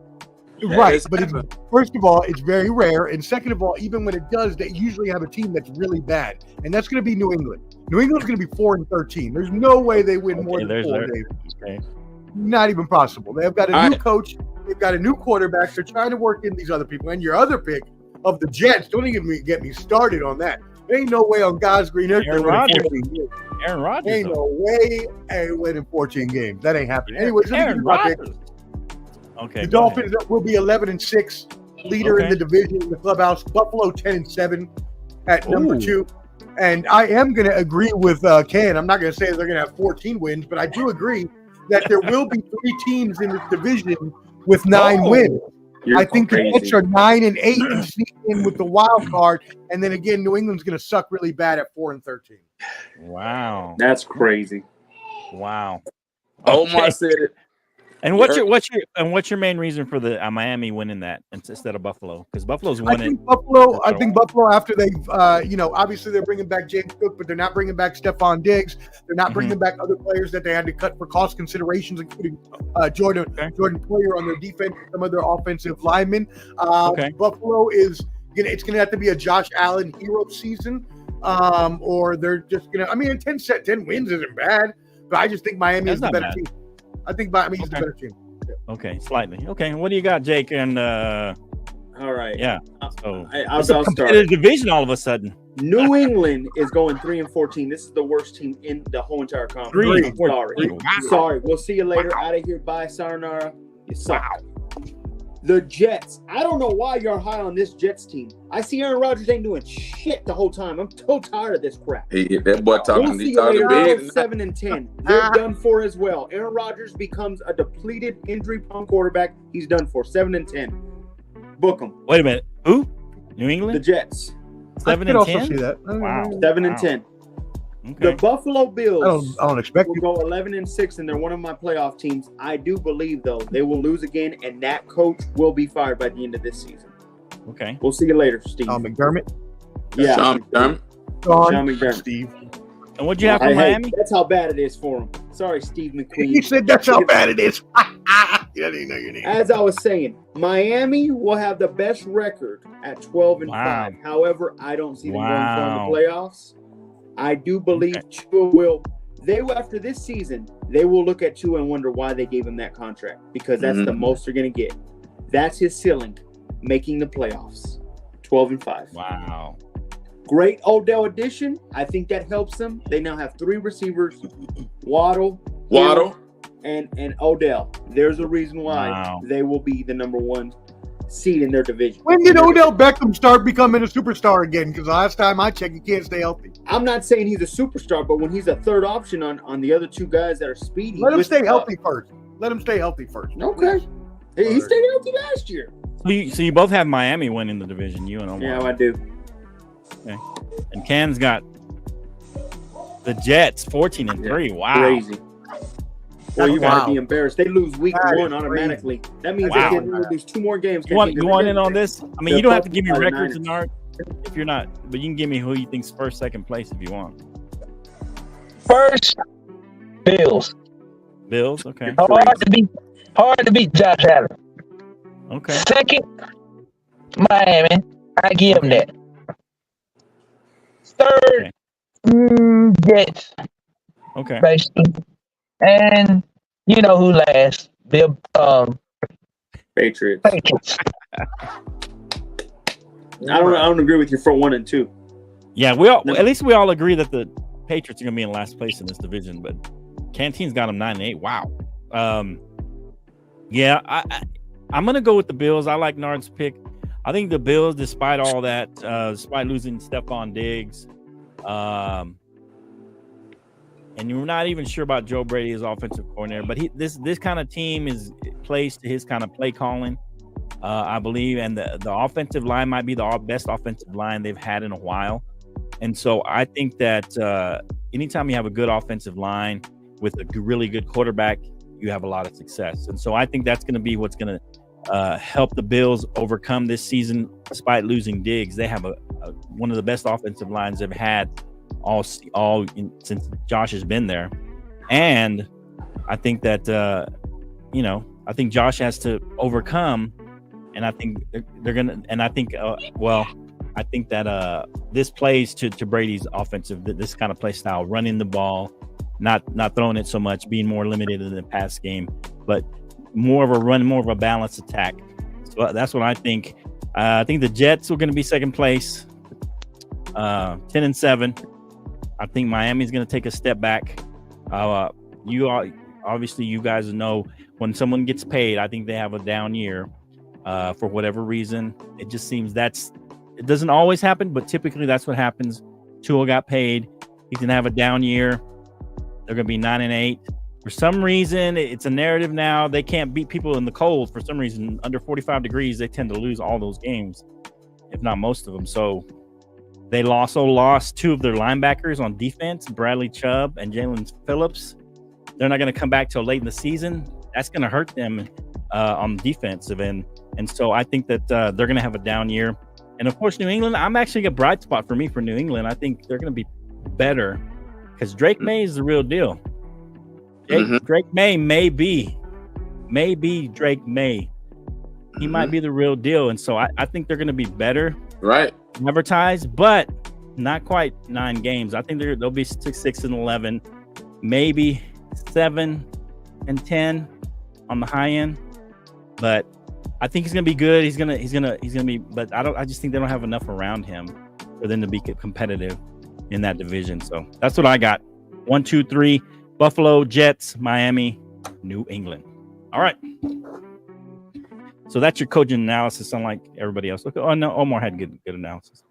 right, That's but happened. first of all, it's very rare, and second of all, even when it does, they usually have a team that's really bad, and that's going to be New England. New England's going to be 4-13. There's no way they win more Okay, than there's 4 there. games. Okay. Not even possible. They've got a All new right. coach. They've got a new quarterback. They're trying to work in these other people. And your other pick of the Jets, don't even get me started on that. There ain't no way on God's green earth they're Aaron winning Rodgers. 14 games. Aaron Rodgers. Ain't though. no way they're winning 14 games. That ain't happening. Anyways, let me give Aaron you my pick. Rodgers. Okay. The go ahead. Dolphins will be 11-6, leader in Okay. the division in the clubhouse. Buffalo 10-7 at number Ooh. 2. And I am going to agree with Ken. I'm not going to say they're going to have 14 wins, but I do agree that there will be 3 teams in this division with 9 Oh. wins. I think the Jets are 9-8 and sneak in with the wild card, and then again, New England's going to suck really bad at 4-13. Wow, That's crazy. Wow. Omar said it. And what's your main reason for the Miami winning that instead of Buffalo? Because Buffalo's winning. I think Buffalo after they've obviously they're bringing back James Cook, but they're not bringing back Stephon Diggs. They're not bringing back other players that they had to cut for cost considerations, including Jordan Poyer on their defense, some of their offensive linemen. Buffalo is it's gonna have to be a Josh Allen hero season, or they're just gonna. I mean, 10 wins isn't bad, but I just think Miami is the better team. I think Miami's the better team. Yeah. Okay, slightly. Okay, what do you got, Jake? And all right, yeah. So I'll start. Division all of a sudden. New England is going 3-14. This is the worst team in the whole entire conference. Sorry. We'll see you later. Out of here. Bye. Sayonara. You suck. The Jets. I don't know why you're high on this Jets team. I see Aaron Rodgers ain't doing shit the whole time. I'm so tired of this crap. That boy talking. We'll see you later. 7-10. They're done for as well. Aaron Rodgers becomes a depleted, injury-prone quarterback. He's done for. 7-10. Book him. Wait a minute. Who? New England? The Jets. 7-10. Also see that. Wow. 7-10. Okay. The Buffalo Bills I don't expect will go 11-6, and they're one of my playoff teams. I do believe, though, they will lose again, and that coach will be fired by the end of this season. Okay. We'll see you later, Steve. McDermott. Yeah. Sean McDermott. Sean McDermott. Steve. And what'd you have for Miami? That's how bad it is for him. Sorry, Steve McQueen. He said that's how bad it is. I didn't know your name. As I was saying, Miami will have the best record at 12-5. However, I don't see them going far in the playoffs. I do believe Tua will. After this season, they will look at Tua and wonder why they gave him that contract, because that's the most they're going to get. That's his ceiling, making the playoffs. 12-5. Wow. Great Odell addition. I think that helps them. They now have 3 receivers: Waddle, and Odell. There's a reason why they will be the number 1 seed in their division. When did Odell Beckham start becoming a superstar again? Because last time I checked, he can't stay healthy. I'm not saying he's a superstar, but when he's a third option on the other 2 guys that are speedy. Let him stay healthy first. Okay. He stayed healthy last year. So you both have Miami winning the division, you and Omar. Yeah, I do. Okay. And Can's got the Jets 14-3. Yeah. Wow. Crazy. Well, you gotta be embarrassed. They lose week 1 automatically. That means they can lose 2 more games. You want in on this? I mean, you don't have to give me records and art if you're not, but you can give me who you think's first, second place if you want. First, Bills. Bills, okay. Hard to beat Josh Allen. Okay. Second, Miami. I give them that. Third, Jets. Okay. Basically. And you know who last? The Patriots. Patriots. I don't agree with you for 1 and 2. Yeah, at least we all agree that the Patriots are gonna be in last place in this division, but Canteen's got them 9-8. Wow. Yeah, I'm gonna go with the Bills. I like Nard's pick. I think the Bills, despite all that, despite losing Stephon Diggs, and you're not even sure about Joe Brady as offensive coordinator, but this kind of team is plays to his kind of play calling, I believe, and the offensive line might be the best offensive line they've had in a while. And so I think that anytime you have a good offensive line with a really good quarterback, you have a lot of success. And so I think that's going to be what's going to help the Bills overcome this season, despite losing Diggs. They have one of the best offensive lines they've had since Josh has been there. And I think that I think Josh has to overcome, and I think they're gonna, and I think I think that this plays to Brady's offensive, this kind of play style, running the ball, not throwing it so much, being more limited in the pass game, but more of a run, more of a balanced attack. So that's what I think. I think the Jets are going to be second place, 10-7. I think Miami's going to take a step back. Obviously, you guys know when someone gets paid, I think they have a down year for whatever reason. It just seems it doesn't always happen, but typically that's what happens. Tua got paid. He's going to have a down year. They're going to be 9-8. For some reason, it's a narrative now. They can't beat people in the cold. For some reason, under 45 degrees, they tend to lose all those games, if not most of them. So they also lost 2 of their linebackers on defense, Bradley Chubb and Jalen Phillips. They're not going to come back till late in the season. That's going to hurt them on the defensive end. And so I think that they're going to have a down year. And of course, New England, I'm actually a bright spot for me for New England. I think they're going to be better because Drake May is the real deal. Drake May may be Drake May. He might be the real deal. And so I think they're going to be better. Right. Advertised, but not quite 9 games. I think they'll be 6-11, maybe 7-10 on the high end. But I think he's gonna be good. He's gonna be. But I just think they don't have enough around him for them to be competitive in that division. So that's what I got. 1, 2, 3. Buffalo, Jets, Miami, New England. All right. So that's your cogent analysis, unlike everybody else. Okay. Oh no, Omar had good analysis.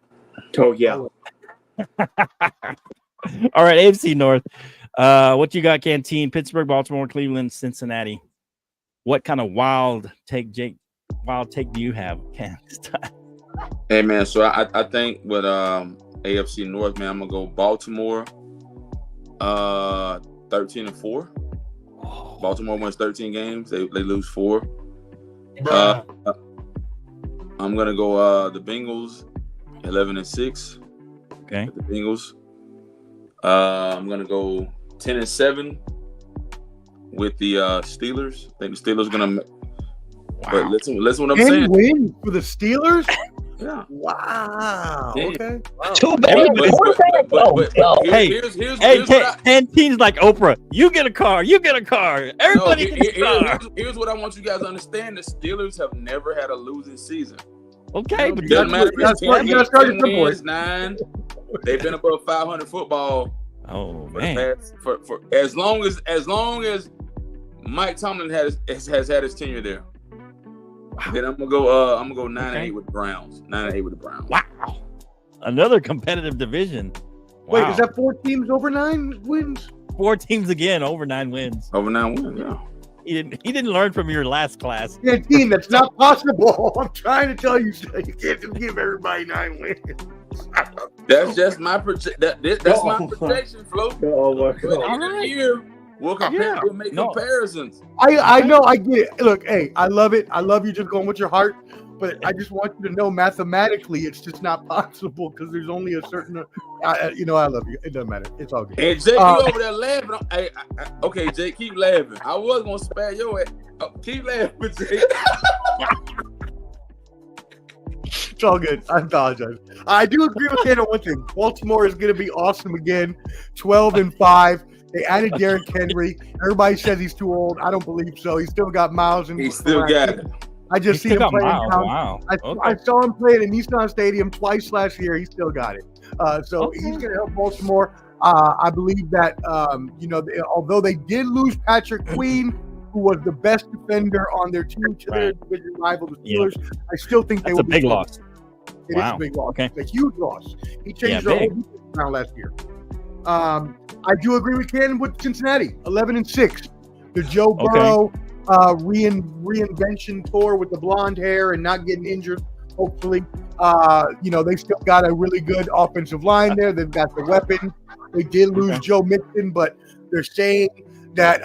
Oh yeah. All right, AFC North. What you got, Canteen? Pittsburgh, Baltimore, Cleveland, Cincinnati. What kind of wild take do you have, Ken? Hey man, so I think with AFC North, man, I'm gonna go Baltimore. 13-4. Baltimore wins 13 games. They lose 4. I'm gonna go the Bengals, 11-6. Okay. The Bengals. I'm gonna go 10-7 with the Steelers. I think the Steelers gonna. But listen what I'm saying. Win for the Steelers. Yeah. Wow. Yeah. Okay. Wow. Too bad. Here's Canteen's like Oprah. You get a car. Everybody gets a car. Here's what I want you guys to understand: the Steelers have never had a losing season. Okay, but Doesn't matter if it's 10 wins, 9. They've been above 500 football. Oh for man! For as long as Mike Tomlin has had his tenure there. Wow. Then I'm gonna go 9-8 with the Browns. 9-8 with the Browns. Wow, another competitive division. Wow. Wait, is that 4 teams over 9 wins? 4 teams again over 9 wins. Over 9 wins, yeah. He didn't learn from your last class. Yeah, team, that's not possible. I'm trying to tell you, you can't just give everybody 9 wins. That's just my that's my projection, Flo. Oh my God. All right. Year, we'll make comparisons. I know, I get it. Look, hey, I love it. I love you just going with your heart, but I just want you to know mathematically it's just not possible because there's only a certain. I love you. It doesn't matter. It's all good. Hey, Jake, you over there laughing? Okay, Jake, keep laughing. I was gonna spare your ass. Keep laughing, Jake. It's all good. I apologize. I do agree with Ken on one thing. Baltimore is going to be awesome again. 12-5. They added Derrick Henry. Everybody says he's too old. I don't believe so. He's still got miles. He still got it. I just seen him play. Wow. I saw him play at Nissan Stadium twice last year. He still got it. So he's going to help Baltimore. I believe that, although they did lose Patrick Queen, who was the best defender on their team to their division rival, the Steelers, I still think they will be. That's a big loss. It is a big loss. Okay. It's a huge loss. He changed their whole defense around last year. I do agree with Ken with Cincinnati, 11-6. The Joe Burrow reinvention tour with the blonde hair and not getting injured, hopefully. They still got a really good offensive line there. They've got the weapons. They did lose Joe Mixon, but they're saying that,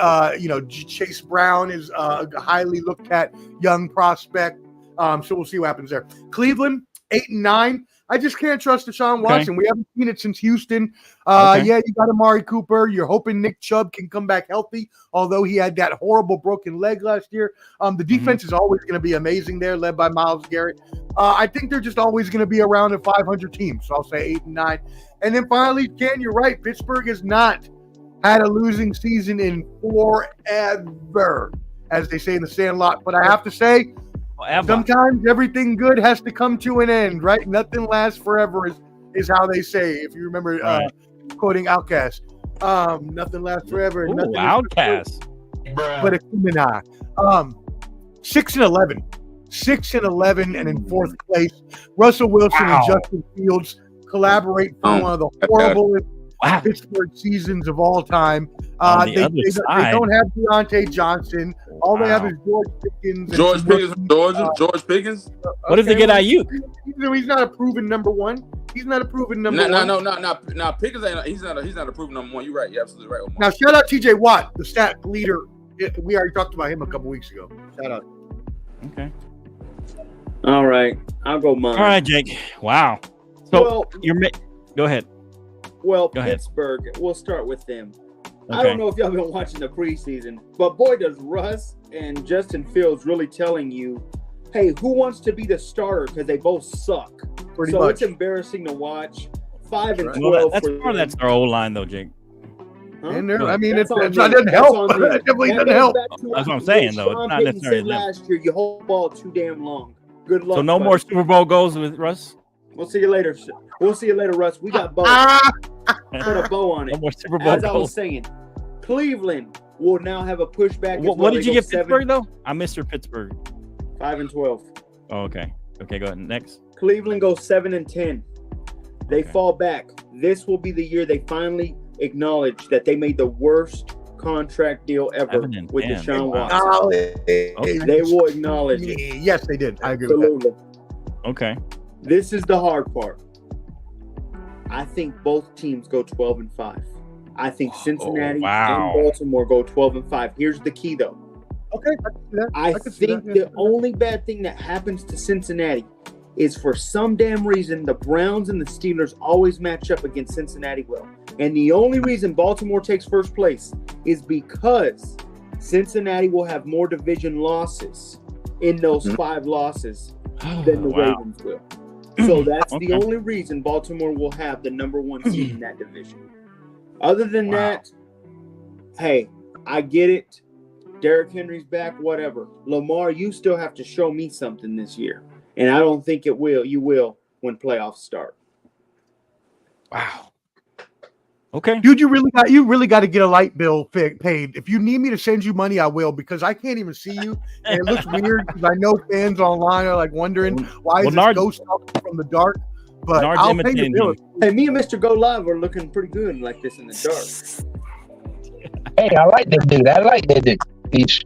Chase Brown is a highly looked at young prospect. So we'll see what happens there. Cleveland, 8-9. I just can't trust Deshaun Watson. We haven't seen it since Houston. Yeah, you got Amari Cooper. You're hoping Nick Chubb can come back healthy, although he had that horrible broken leg last year. The defense is always going to be amazing there, led by Myles Garrett. I think they're just always going to be around a 500 team. So I'll say 8-9. And then finally, Ken, you're right. Pittsburgh has not had a losing season in forever, as they say in the Sandlot. But I have to say, sometimes everything good has to come to an end, right? Nothing lasts forever is how they say. If you remember quoting Outkast, nothing lasts forever. Ooh, nothing Outkast. But it's human eye. 6-11. 6-11 and in 4th place. Russell Wilson and Justin Fields collaborate for one of the horrible Wow. Pittsburgh seasons of all time. On the They other they side. don't have Deontay Johnson. All they have Wow. is George Pickens. and George some Pickens rookies. from Georgia. George Pickens. What if they get Ayuk? He's not a proven number one. He's not a proven number one. No. Pickens ain't. He's not a proven number one. You're right. You're absolutely right, Omar. Now, shout out T.J. Watt, the stat leader. We already talked about him a couple weeks ago. Shout out. Okay. All right, I'll go mine. All right, Jake. Wow. So Well, go ahead. Well, Go ahead. Pittsburgh, we'll start with them. I Okay. don't know if y'all been watching the preseason, but boy, does Russ and Justin Fields really telling you, hey, who wants to be the starter? Because they both suck. Pretty so much. it's embarrassing to watch. 5-12. Well, that's for part of them. that's our old line though, Jake. Huh? And there, No, I mean, That's it on them. doesn't That's help. on them. It definitely That doesn't goes help. back to That's what I'm what saying, though. It's Sean not Payton necessarily said them. last year, you hold the ball too damn long. Good luck. So no buddy. more Super Bowl goals with Russ. We'll see you later. We'll see you later, Russ. We got both. Put a bow on No it. more Super Bowl As I was goals. saying, Cleveland will now have a pushback. What did you get give Pittsburgh though? I missed your Pittsburgh. 5-12. Oh, okay. Okay, go ahead. Next. Cleveland goes 7-10. They Okay. fall back. This will be the year they finally acknowledge that they made the worst contract deal ever 7-10. with Deshaun Wow. Watson. They will acknowledge it. Yes, they did. I agree with that. Absolutely. Okay. This is the hard part. I think both teams go 12-5. I think Cincinnati wow. and Baltimore go 12-5. Here's the key, though. Okay, I can see that. I can see think that, the yeah. only bad thing that happens to Cincinnati is for some damn reason the Browns and the Steelers always match up against Cincinnati well. And the only reason Baltimore takes first place is because Cincinnati will have more division losses in those 5 losses than the Wow. Ravens will. So that's the Okay. only reason Baltimore will have the number 1 seed in that division. Other than Wow. that, hey, I get it. Derrick Henry's back, whatever. Lamar, you still have to show me something this year. And I don't think you will when playoffs start. Wow. Okay. Dude, you really got to get a light bill paid. If you need me to send you money, I will, because I can't even see you, and it looks weird. Because I know fans online are like wondering why is this Nard- ghost talking from the dark. But Nard's I'll pay the imitating bill. you. Hey, me and Mr. Go Live are looking pretty good like this in the dark. Hey, I like that dude. I like that dude. He's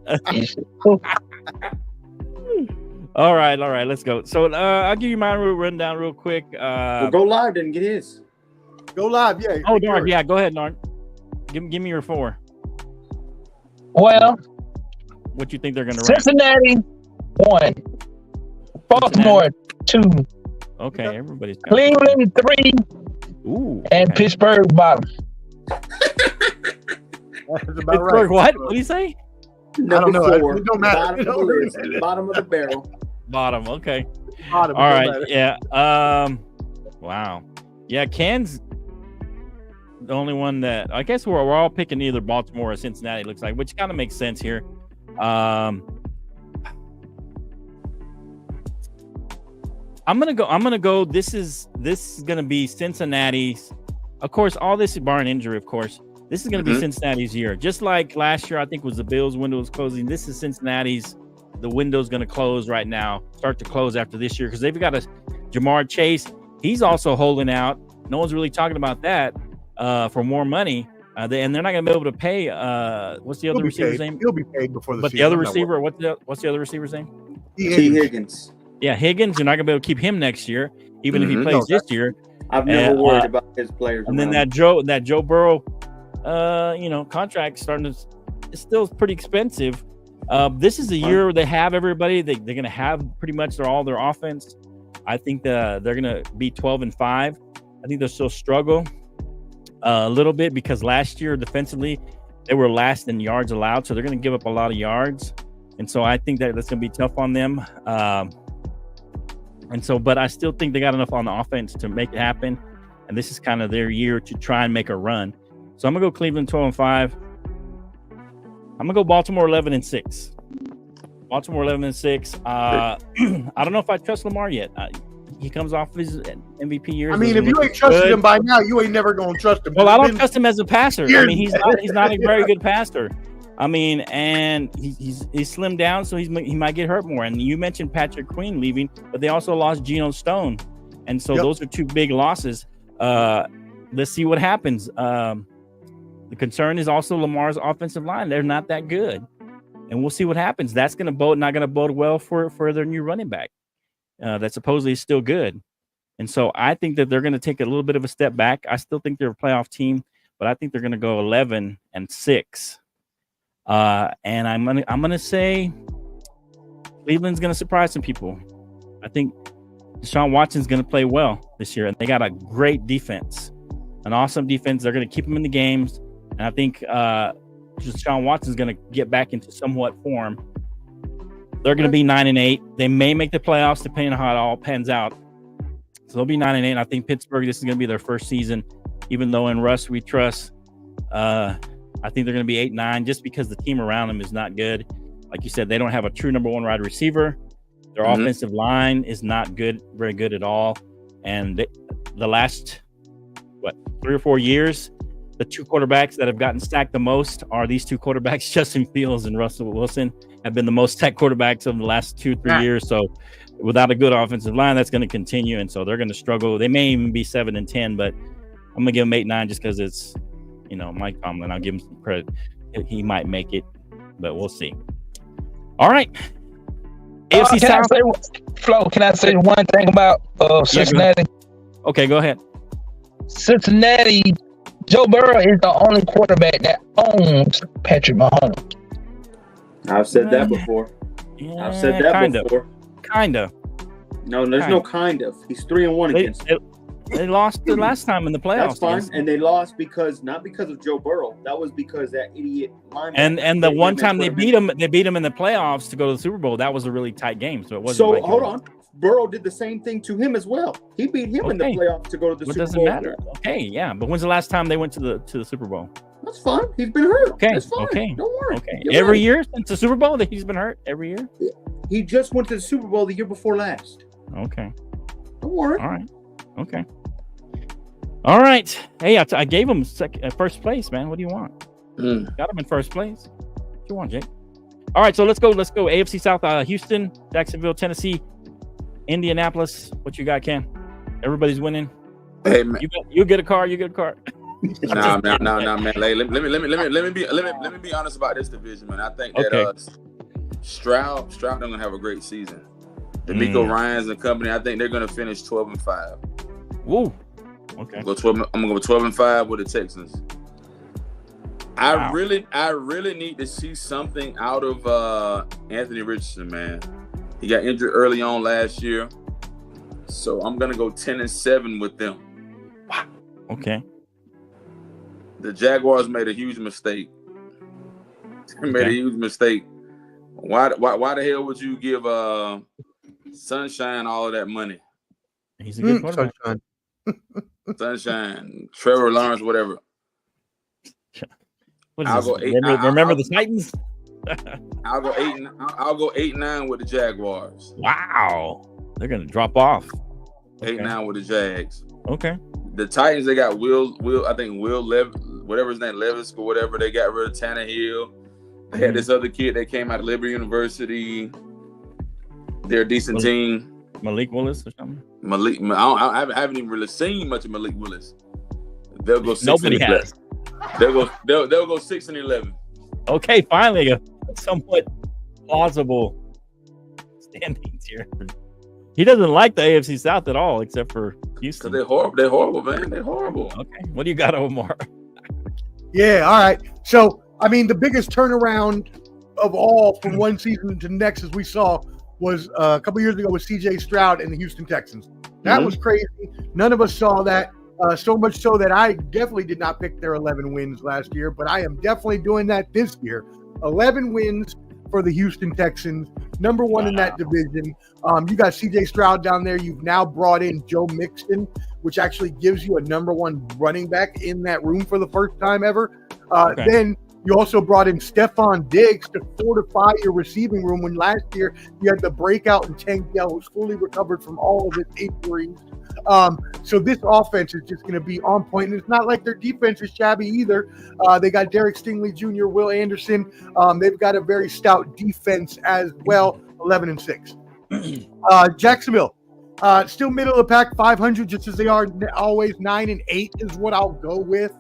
All right. Let's go. So I'll give you my rundown real quick. Well, Go Live didn't get his. Go live, yeah. Oh, Nard. Yeah, go ahead, Nard. Give me your 4. well, What you think they're going to rank? Cincinnati 1, Baltimore 2, Okay, everybody's got Cleveland 3, Ooh. and okay. Pittsburgh bottom. That's about Pittsburgh, right. what? What do you say? Number know. 4, It don't matter. bottom of the list, bottom of the barrel. Bottom. Okay. Bottom, All don't right. matter. Yeah. Wow. Yeah. Can's the only one that I guess we're all picking either Baltimore or Cincinnati. It looks like, which kind of makes sense here. I'm gonna go. This is gonna be Cincinnati's. Of course, all this is barring injury. Of course, this is gonna be Cincinnati's year. Just like last year, I think was the Bills' window was closing. This is Cincinnati's. The window's gonna close right now. Start to close after this year because they've got a Jamar Chase. He's also holding out. No one's really talking about that for more money. And they're not gonna be able to pay. What's the other receiver's name? He'll be paid before the But season. the other I'm not receiver, what's the other receiver's name? worried. T. Higgins. Yeah, Higgins. You're not gonna be able to keep him next year, even if he plays this year. I've never worried about his players. And then around. that Joe Burrow, contract starting to, it's still pretty expensive. This is the year where they have everybody. They're gonna have pretty much all their offense. I think they're gonna be 12-5. I think they'll still struggle a little bit because last year defensively they were last in yards allowed, so they're gonna give up a lot of yards, and so I think that's gonna be tough on them. But I still think they got enough on the offense to make it happen. And this is kind of their year to try and make a run. So I'm gonna go Cleveland 12-5. I'm gonna go Baltimore 11-6. Baltimore 11-6. I don't know if I trust Lamar yet. He comes off his MVP years. I mean, if you ain't trusted him by now, you ain't never gonna trust him. Well, I don't trust him as a passer. I mean, years. he's not a very good passer. I mean, and he's slimmed down, so he might get hurt more. And you mentioned Patrick Queen leaving, but they also lost Geno Stone, and so those are 2 big losses. let's see what happens. The concern is also Lamar's offensive line. They're not that good, and we'll see what happens. That's not going to bode well for their new running back. That supposedly is still good. And so I think that they're going to take a little bit of a step back. I still think they're a playoff team, but I think they're going to go 11-6. And I'm gonna say Cleveland's going to surprise some people. I think Deshaun Watson's going to play well this year, and they got a great defense, an awesome defense. They're going to keep them in the games, and I think Deshaun Watson's going to get back into somewhat form. They're going to be 9-8. They may make the playoffs depending on how it all pans out. So they'll be 9-8. And I think Pittsburgh, this is going to be their first season, even though in Russ we trust. I think they're going to be 8-9 just because the team around them is not good. Like you said, they don't have a true number one wide receiver. Their offensive line is not good, very good at all. And the last, 3 or 4 years, the two quarterbacks that have gotten stacked the most are these two quarterbacks, Justin Fields and Russell Wilson, have been the most stacked quarterbacks of the last 2-3 years. So without a good offensive line, that's going to continue. And so they're going to struggle. They may even be 7-10, but I'm going to give them 8-9 just because it's, Mike Tomlin. I'll give him some credit. He might make it, but we'll see. All right. AFC South. Flo, can I say one thing about Cincinnati? Okay, go ahead. Cincinnati, Joe Burrow is the only quarterback that owns Patrick Mahomes. I've said that before. Yeah, I've said that before. Kind of. No, there's no kind of. He's 3-1 against them. They lost the last time in the playoffs. That's fine, and they lost not because of Joe Burrow. That was because that idiot linebacker. And the one time they beat him in the playoffs to go to the Super Bowl. That was a really tight game. So it wasn't. So hold on, Burrow did the same thing to him as well. He beat him in the playoffs to go to the Super Bowl. It doesn't matter. Okay, yeah, but when's the last time they went to the Super Bowl? That's fine. He's been hurt. Okay, that's fine. Okay, don't worry. Okay, every year since the Super Bowl, he's been hurt every year. He just went to the Super Bowl the year before last. Okay, don't worry. All right. Okay. All right. Hey, I gave him first place, man. What do you want? Got him in first place. What you want, Jake? All right, so let's go. AFC South, Houston, Jacksonville, Tennessee, Indianapolis. What you got, Ken? Everybody's winning. Hey, man. You get a car. You get a car. Nah, man. Let me be honest about this division, man. I think that Stroud gonna have a great season. D'Amico Ryans and company, I think they're gonna finish 12-5. Woo. Okay. I'm gonna go 12-5 with the Texans. I really need to see something out of Anthony Richardson, man. He got injured early on last year, so I'm gonna go 10-7 with them. Wow. Okay. The Jaguars made a huge mistake. Made a huge mistake. Why the hell would you give Sunshine all of that money? He's a good quarterback. Sunshine, Trevor Lawrence, whatever. I'll go 8. Remember the Titans? I'll go 8. I'll go 8-9 with the Jaguars. Wow, they're gonna drop off. 8-9 with the Jags. Okay. The Titans, they got Will whatever his name, Levis or whatever. They got rid of Tannehill. They had this other kid that came out of Liberty University. They're a decent team. Malik Willis or something? I haven't even really seen much of Malik Willis. They'll go 6-11. Nobody has. They'll go 6-11. Okay, finally a somewhat plausible standings here. He doesn't like the AFC South at all, except for Houston. They're horrible, man. They're horrible. Okay, what do you got, Omar? Yeah, all right. So, I mean, the biggest turnaround of all from one season to the next, as we saw, was a couple years ago with C.J. Stroud and the Houston Texans. That was crazy. None of us saw that. So much so that I definitely did not pick their 11 wins last year, but I am definitely doing that this year. 11 wins for the Houston Texans, number one in that division. You got C.J. Stroud down there. You've now brought in Joe Mixon, which actually gives you a number one running back in that room for the first time ever. Then you also brought in Stephon Diggs to fortify your receiving room when last year you had the breakout in Tank Dell, who's fully recovered from all of his injuries. So this offense is just going to be on point. And it's not like their defense is shabby either. They got Derek Stingley Jr., Will Anderson. They've got a very stout defense as well, 11-6. Jacksonville. Still middle of the pack, 500, just as they are always. 9-8 is what I'll go with.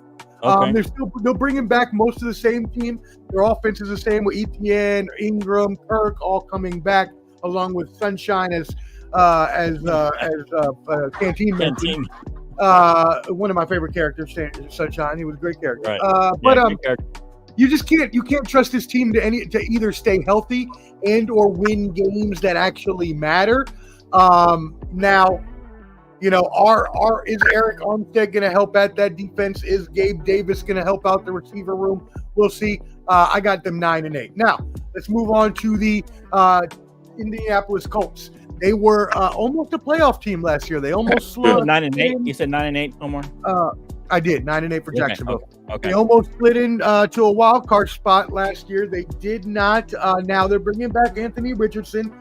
Okay. They're bringing back most of the same team. Their offense is the same with Etienne, Ingram, Kirk, all coming back, along with Sunshine as Canteen mentioned. One of my favorite characters, Sunshine. He was a great character. Right. You can't trust this team to either stay healthy and or win games that actually matter. Now, is Eric Armstead going to help at that defense? Is Gabe Davis going to help out the receiver room? We'll see. I got them 9-8. Now, let's move on to the Indianapolis Colts. They were almost a playoff team last year. They almost slid 9-8. You said 9-8, Omar? I did 9-8 for Jacksonville. Okay. They almost slid in to a wild card spot last year. They did not. Now they're bringing back Anthony Richardson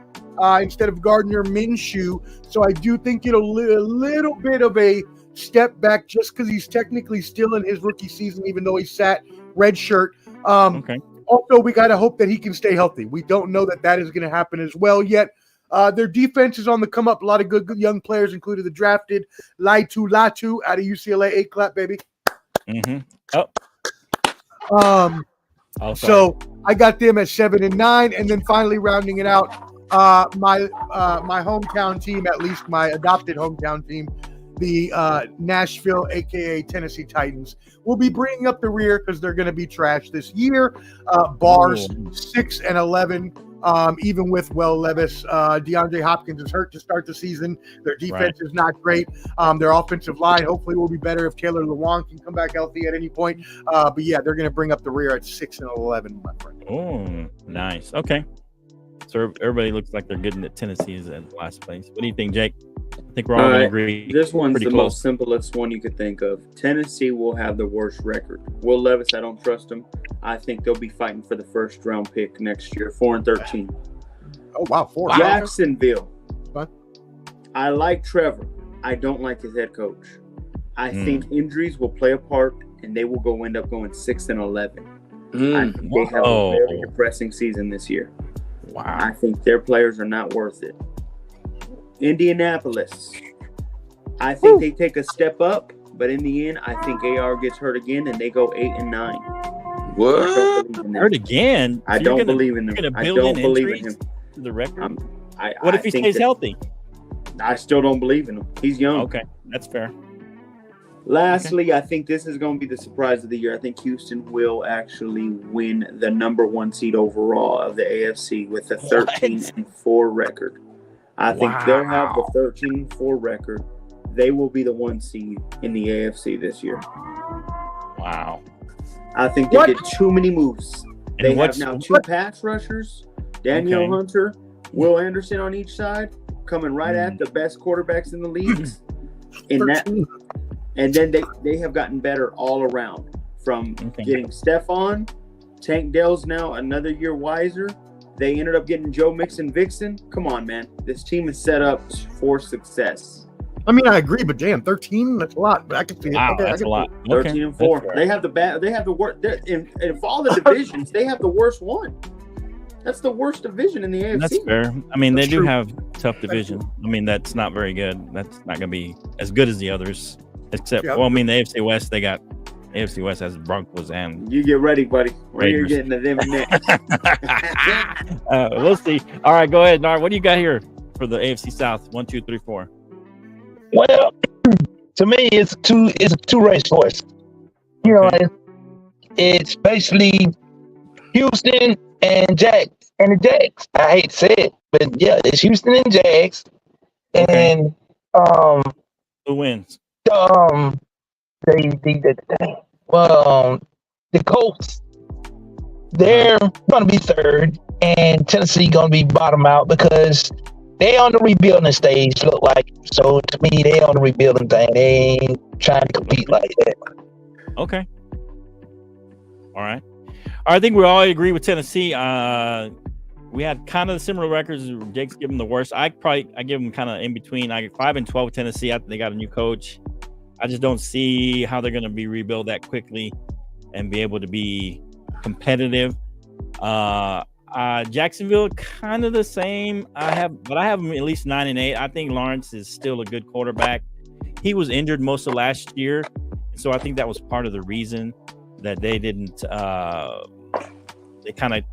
instead of Gardner Minshew. So I do think a little bit of a step back just because he's technically still in his rookie season, even though he sat red shirt. Okay. Also, we got to hope that he can stay healthy. We don't know that is going to happen as well yet. Their defense is on the come up. A lot of good young players, including the drafted Latu out of UCLA. 8 clap, baby. Mm-hmm. So I got them at 7-9, and then finally rounding it out, my hometown team, at least my adopted hometown team, the Nashville, aka Tennessee Titans, will be bringing up the rear because they're going to be trash this year. Bars 6-11. Even with Will Levis, DeAndre Hopkins is hurt to start the season. Their defense is not great. Their offensive line hopefully will be better if Taylor Lewan can come back healthy at any point. But yeah, they're going to bring up the rear at 6-11, my friend. Oh, nice. Okay. So everybody looks like they're getting at Tennessee is in last place. What do you think, Jake? I think we're all going to agree. This one's pretty the close. most simplest one you could think of. Tennessee will have the worst record. Will Levis, I don't trust him. I think they'll be fighting for the first round pick next year, 4-13. Oh, wow. 4. Jacksonville. Fun. I like Trevor. I don't like his head coach. I think injuries will play a part, and they will end up going 6-11. I think they have a very depressing season this year. Wow. I think their players are not worth it. Indianapolis. I think they take a step up, but in the end, I think AR gets hurt again, and they go 8-9. What? Hurt again? I don't believe in them. I don't believe in him. The record. What if he stays healthy? I still don't believe in him. He's young. Okay, that's fair. Lastly, I think this is going to be the surprise of the year. I think Houston will actually win the number 1 seed overall of the AFC with a 13-4 record. I think they'll have the 13-4 record. They will be the 1 seed in the AFC this year. Wow. I think they did too many moves. They have now 2 pass rushers, Daniel Hunter, Will Anderson on each side, coming right at the best quarterbacks in the league. And then they have gotten better all around from getting Stephon. Tank Dell's now another year wiser. They ended up getting Joe Mixon Vixen. Come on, man. This team is set up for success. I mean, I agree, but damn, 13, that's a lot. But I can see it. Wow, that's a lot. 13-4. They have the worst in all the divisions, they have the worst one. That's the worst division in the AFC. That's fair. I mean, they do have tough division. I mean, that's not very good. That's not going to be as good as the others. Except, the AFC West, they got AFC West has Broncos and you get ready, buddy. You're Raiders. getting to them next. We'll see. All right, go ahead, Nar. What do you got here for the AFC South? 1, 2, 3, 4. Well, to me, it's a two-race horse. You know, it's basically Houston and Jags and the Jags. I hate to say it, but yeah, it's Houston and Jags. And who wins? The Colts, they're going to be third, and Tennessee going to be bottom out because they on the rebuilding stage, look like. So to me, they on the rebuilding thing. They ain't trying to compete like that. Okay. All right. I think we all agree with Tennessee. We had kind of similar records. Jake's giving the worst. I give them kind of in between. I get 5-12 with Tennessee after they got a new coach. I just don't see how they're going to be rebuilt that quickly and be able to be competitive. I Jacksonville, kind of the same. I have them at least 9-8. I think Lawrence is still a good quarterback. He was injured most of last year, so I think that was part of the reason that they didn't. They kind of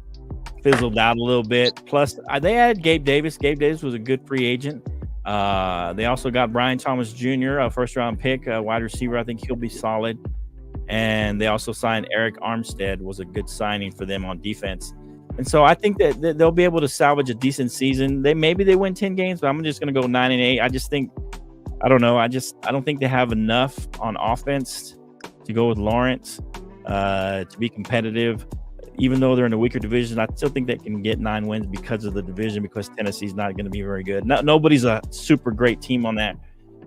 fizzled out a little bit. Plus, they had Gabe Davis. Gabe Davis was a good free agent. They also got Brian Thomas Jr., a first-round pick, a wide receiver. I think he'll be solid. And they also signed Eric Armstead, was a good signing for them on defense. And so I think that they'll be able to salvage a decent season. Maybe they win 10 games, but I'm just going to go 9-8. I just think, I don't know. I don't think they have enough on offense to go with Lawrence to be competitive. Even though they're in a weaker division, I still think they can get 9 wins because of the division, because Tennessee's not going to be very good. Nobody's a super great team on that.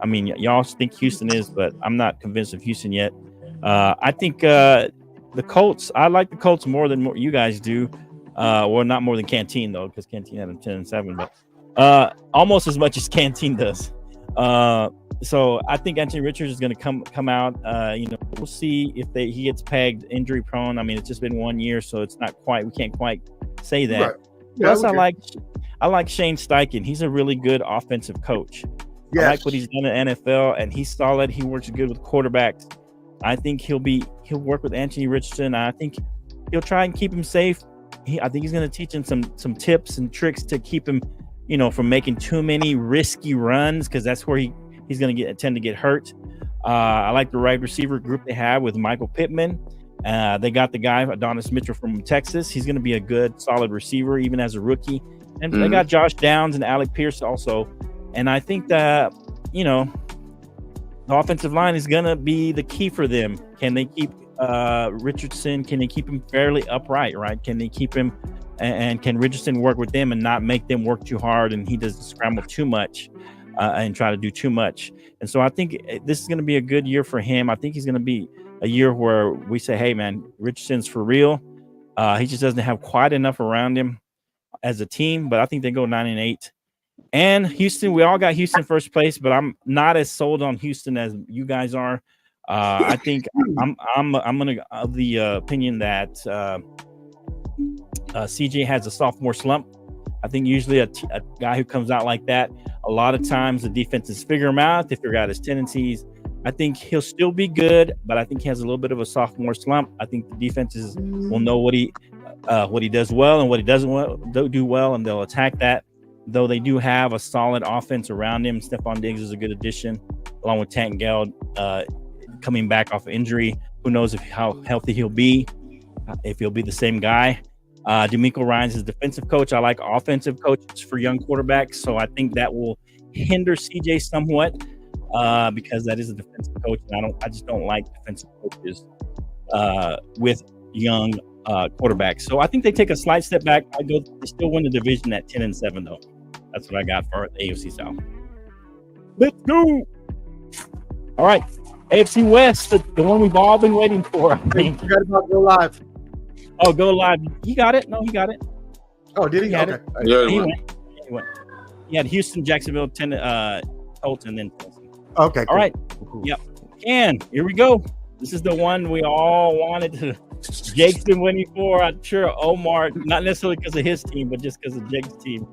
I mean, y'all think Houston is, but I'm not convinced of Houston yet. I think the Colts, I like the Colts more than you guys do. Well, not more than Canteen, though, because Canteen had them 10-7, but almost as much as Canteen does. So I think Anthony Richards is going to come out. We'll see if he gets pegged injury prone. I mean, it's just been 1 year, so it's not quite. We can't quite say that. Right. Plus, I like Shane Steichen. He's a really good offensive coach. Yes. I like what he's done in the NFL, and he's solid. He works good with quarterbacks. I think he'll work with Anthony Richardson. I think he'll try and keep him safe. I think he's going to teach him some tips and tricks to keep him, from making too many risky runs, because that's where he's going to tend to get hurt. I like the wide receiver group they have with Michael Pittman. They got the guy Adonis Mitchell from Texas. He's going to be a good, solid receiver even as a rookie. And they got Josh Downs and Alec Pierce also. And I think that the offensive line is going to be the key for them. Can they keep Richardson? Can they keep him fairly upright, right? Can they keep him, and can Richardson work with them and not make them work too hard and he doesn't scramble too much and try to do too much? And so I think this is going to be a good year for him. I think he's going to be a year where we say, hey, man, Richardson's for real. He just doesn't have quite enough around him as a team, but I think they go 9-8. And Houston, we all got Houston first place, but I'm not as sold on Houston as you guys are. I think I'm gonna of the opinion that CJ has a sophomore slump. I think usually a guy who comes out like that, a lot of times the defenses figure him out. They figure out his tendencies. I think he'll still be good, but I think he has a little bit of a sophomore slump. I think the defenses will know what he does well and what he doesn't do well, and they'll attack that. Though they do have a solid offense around him. Stephon Diggs is a good addition, along with Tank Geld coming back off of injury. Who knows how healthy he'll be, if he'll be the same guy. DeMeco Ryans is defensive coach. I like offensive coaches for young quarterbacks, so I think that will hinder CJ somewhat because that is a defensive coach, and I just don't like defensive coaches with young quarterbacks. So I think they take a slight step back. They still win the division at 10-7, though. That's what I got for the AFC South. Let's go. All right, AFC West, the one we've all been waiting for. I think. Forgot about Go Live. Oh, Go Live. He got it. No, he got it. Oh, did he? He had okay. It. Yeah, he went. He had Houston, Jacksonville, Colts, and then Tennessee. Okay. Cool. All right. Cool. Yep. And here we go. This is the one we all wanted to. Jake's been waiting for. I'm sure Omar, not necessarily because of his team, but just because of Jake's team.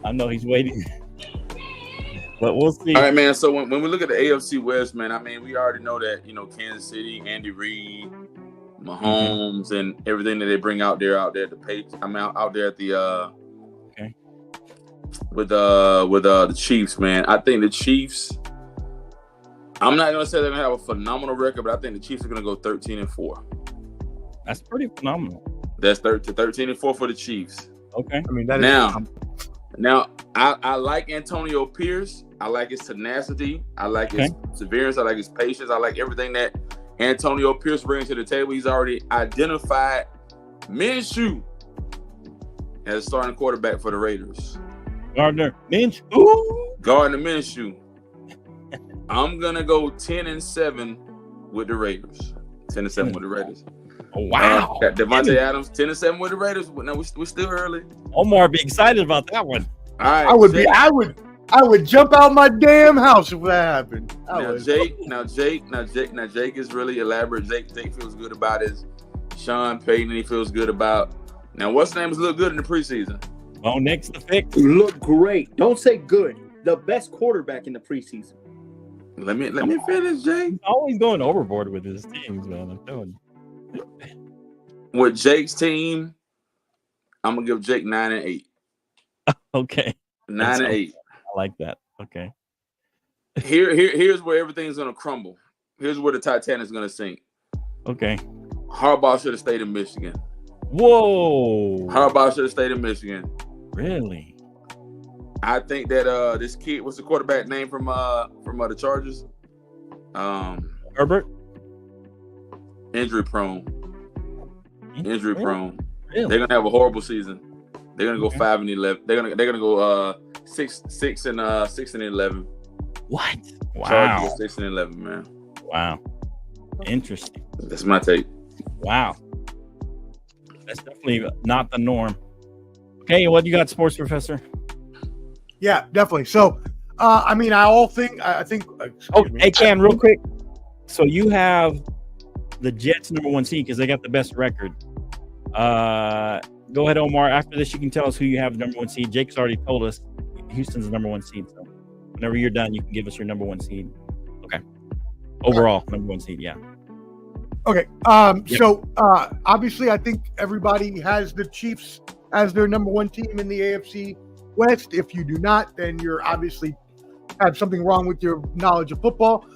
I know he's waiting. But we'll see. All right, man. So when we look at the AFC West, man, I mean, we already know that, Kansas City, Andy Reid, Mahomes, and everything that they bring out there at the page. I'm out there at the with the Chiefs, man. I think the Chiefs. I'm not gonna say they're gonna have a phenomenal record, but I think the Chiefs are gonna go 13-4. That's pretty phenomenal. That's 13-4 for the Chiefs. Okay. I mean, that now I like Antonio Pierce. I like his tenacity. I like his perseverance. I like his patience. I like everything that Antonio Pierce brings to the table. He's already identified Minshew as starting quarterback for the Raiders. Gardner Minshew. I'm gonna go 10-7 with the Raiders. 10-7 with the Raiders. Oh, wow. Devontae Adams, 10-7 with the Raiders. No, we're still early. Omar be excited about that one. All right. I would jump out my damn house if that happened. Jake is really elaborate. Jake feels good about his Sean Payton. He feels good about Now, what's names look good in the preseason? Bo Nix the fix. Look great. Don't say good. The best quarterback in the preseason. Let me finish, Jay. He's always going overboard with his teams, man. I'm telling you. With Jake's team, I'm gonna give Jake 9 and 8. Okay. 9 and 8. I like that. Okay. Here's where everything's gonna crumble. Here's where the Titanic's gonna sink. Okay. Harbaugh should have stayed in Michigan. Whoa. Harbaugh should have stayed in Michigan. Really? I think that this kid, what's the quarterback name from the Chargers? Herbert? Injury prone. Really? They're gonna have a horrible season. They're gonna go 5 and 11. They're gonna go 6 and 11. What? Wow. Chargers go 6 and 11, man. Wow. Interesting. That's my take. Wow. That's definitely not the norm. Okay, what do you got, sports professor? Yeah, definitely. So, I think. Hey, Cam, real quick. So you have the Jets number 1 seed because they got the best record. Go ahead, Omar. After this, you can tell us who you have the number 1 seed. Jake's already told us Houston's the number 1 seed. So whenever you're done, you can give us your number 1 seed. Okay. Overall, number 1 seed. Yeah. Okay. So obviously, I think everybody has the Chiefs as their number 1 team in the AFC West. If you do not, then you're obviously have something wrong with your knowledge of football.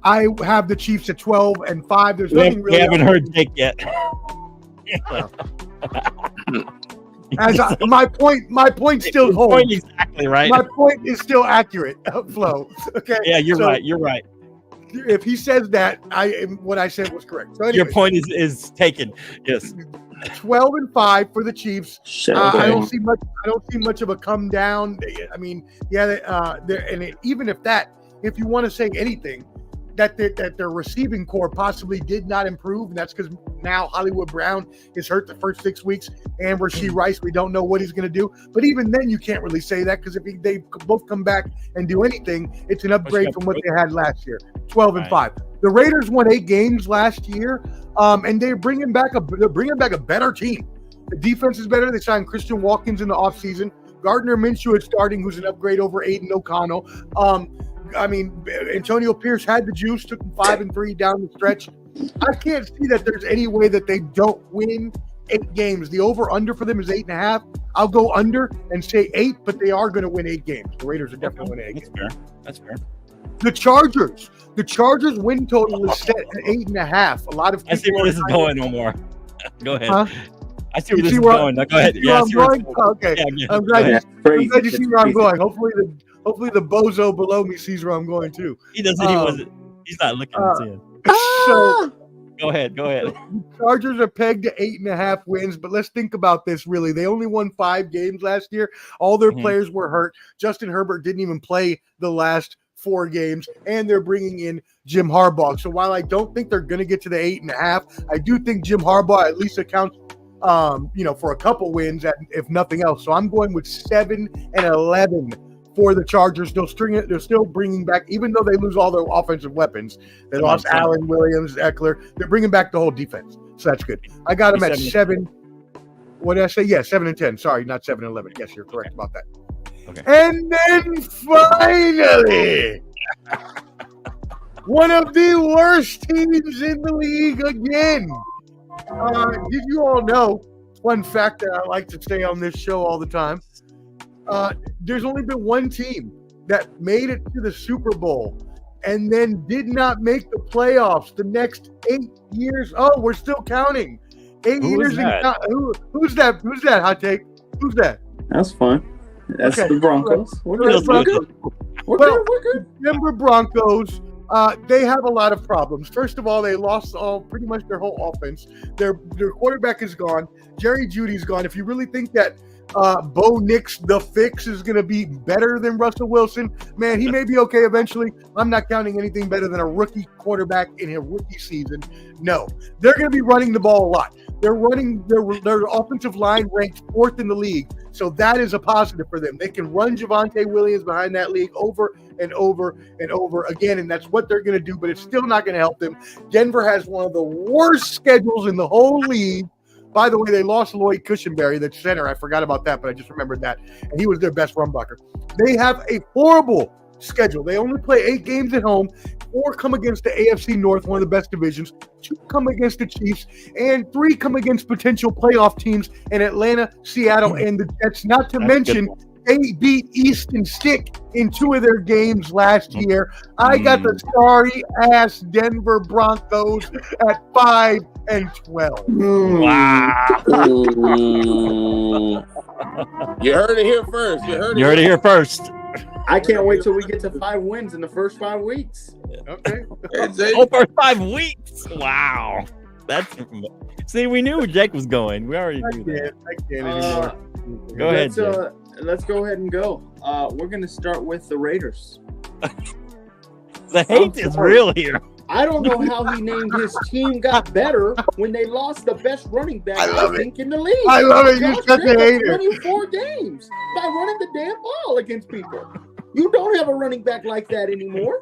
I have the Chiefs at 12 and 5. There's nothing really. We haven't heard Jake yet. My point still holds. Point exactly right. My point is still accurate. Flo. Okay. Yeah, you're right. You're right. If he says that, what I said was correct. So anyways, your point is taken. Yes. 12 and 5 for the Chiefs. I don't see much of a come down. I mean, yeah, even if you want to say anything, that their receiving core possibly did not improve, and that's because now Hollywood Brown is hurt the first 6 weeks, and Rashee Rice, we don't know what he's going to do. But even then, you can't really say that because if they both come back and do anything, it's an upgrade from what they had last year. 12 and 5. The Raiders won 8 games last year, and they're bringing back a better team. The defense is better. They signed Christian Watkins in the offseason. Gardner Minshew is starting, who's an upgrade over Aiden O'Connell. I mean, Antonio Pierce had the juice, took them 5 and 3 down the stretch. I can't see that there's any way that they don't win 8 games. The over-under for them is 8.5. I'll go under and say 8, but they are going to win 8 games. The Raiders are definitely winning 8 games. That's fair. The Chargers win total is set at 8.5. A lot of people I see where this is going, Omar. Go ahead. Huh? I see where this is going. Now, go ahead. Yeah, I'm going? Okay. Yeah, I'm glad you see where I'm going. Hopefully the bozo below me sees where I'm going too. He doesn't. He's not looking at it. So go ahead. The Chargers are pegged to 8.5 wins, but let's think about this. Really, they only won 5 games last year. All their players were hurt. Justin Herbert didn't even play the last 4 games, and they're bringing in Jim Harbaugh. So while I don't think they're going to get to the 8.5, I do think Jim Harbaugh at least accounts, for a couple wins, if nothing else. So I'm going with 7 and 11 for the Chargers. They're still bringing back, even though they lose all their offensive weapons. They lost Allen, Williams, Eckler. They're bringing back the whole defense. So that's good. I got them at 7. What did I say? Yeah, 7 and 10. Sorry, not 7 and 11. Yes, you're correct about that. Okay. And then finally, one of the worst teams in the league again. Did you all know, fun fact that I like to say on this show all the time, there's only been one team that made it to the Super Bowl and then did not make the playoffs the next 8 years. Oh, we're still counting. 8 years. Who's that? Who's that, Hot Take? Who's that? That's fine. That's okay. The Broncos. We're good. Denver Broncos. They have a lot of problems. First of all, they lost pretty much their whole offense. Their quarterback is gone. Jerry Jeudy's gone. If you really think that Bo Nix, the fix, is going to be better than Russell Wilson, man, he may be okay eventually. I'm not counting anything better than a rookie quarterback in a rookie season. No, they're going to be running the ball a lot. They're running their offensive line ranked 4th in the league, so that is a positive for them. They can run Javonte Williams behind that league over and over and over again, and that's what they're going to do, but it's still not going to help them. Denver has one of the worst schedules in the whole league. By the way, they lost Lloyd Cushenberry, the center. I forgot about that, but I just remembered that. And he was their best run blocker. They have a horrible schedule. They only play 8 games at home. 4 come against the AFC North, one of the best divisions. 2 come against the Chiefs, and 3 come against potential playoff teams in Atlanta, Seattle, and the Jets. Not to mention, they beat Easton Stick in 2 of their games last year. I got the sorry-ass Denver Broncos at 5-12. Wow. You heard it here first. You heard it here first. I can't wait till we get to 5 wins in the first 5 weeks. Okay. Oh, for 5 weeks. Wow. See, we knew where Jake was going. We already knew that. I can't anymore. Go ahead, Jake. Let's go ahead and go. We're going to start with the Raiders. The hate is real here. I don't know how he named his team got better when they lost the best running back, I think, in the league. I love it. You're such a hater. 24 games by running the damn ball against people. You don't have a running back like that anymore.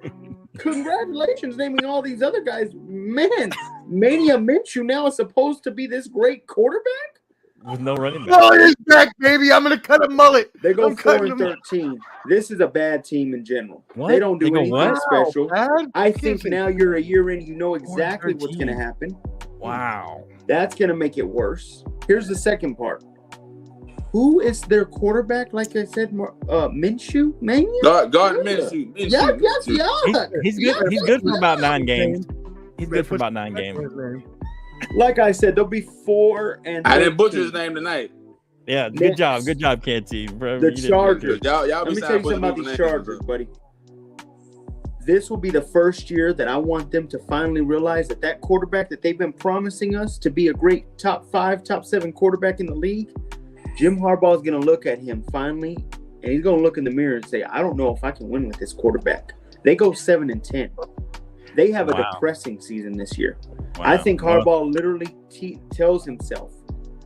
Congratulations naming all these other guys. Man, Mania Minshew now is supposed to be this great quarterback? With no running back. Mullet is back, baby. I'm going to cut a mullet. They go 4-13. This is a bad team in general. What? They don't do anything special. Man. I think now you're a year in, you know exactly what's going to happen. Wow. That's going to make it worse. Here's the second part. Who is their quarterback? Like I said, Minshew? Gardner Minshew. Yeah. He's good. He's good for about 9 games. He's good for about 9 games. Like I said, they'll be 4-13. I didn't butcher his name tonight. Yeah, good job. Good job, KT. Bro. The Chargers. Y'all Let me tell you something about these Chargers, buddy. This will be the first year that I want them to finally realize that quarterback that they've been promising us to be a great top 5, top 7 quarterback in the league, Jim Harbaugh is going to look at him finally, and he's going to look in the mirror and say, I don't know if I can win with this quarterback. They go 7-10. They have a depressing season this year. Wow. I think Harbaugh literally tells himself,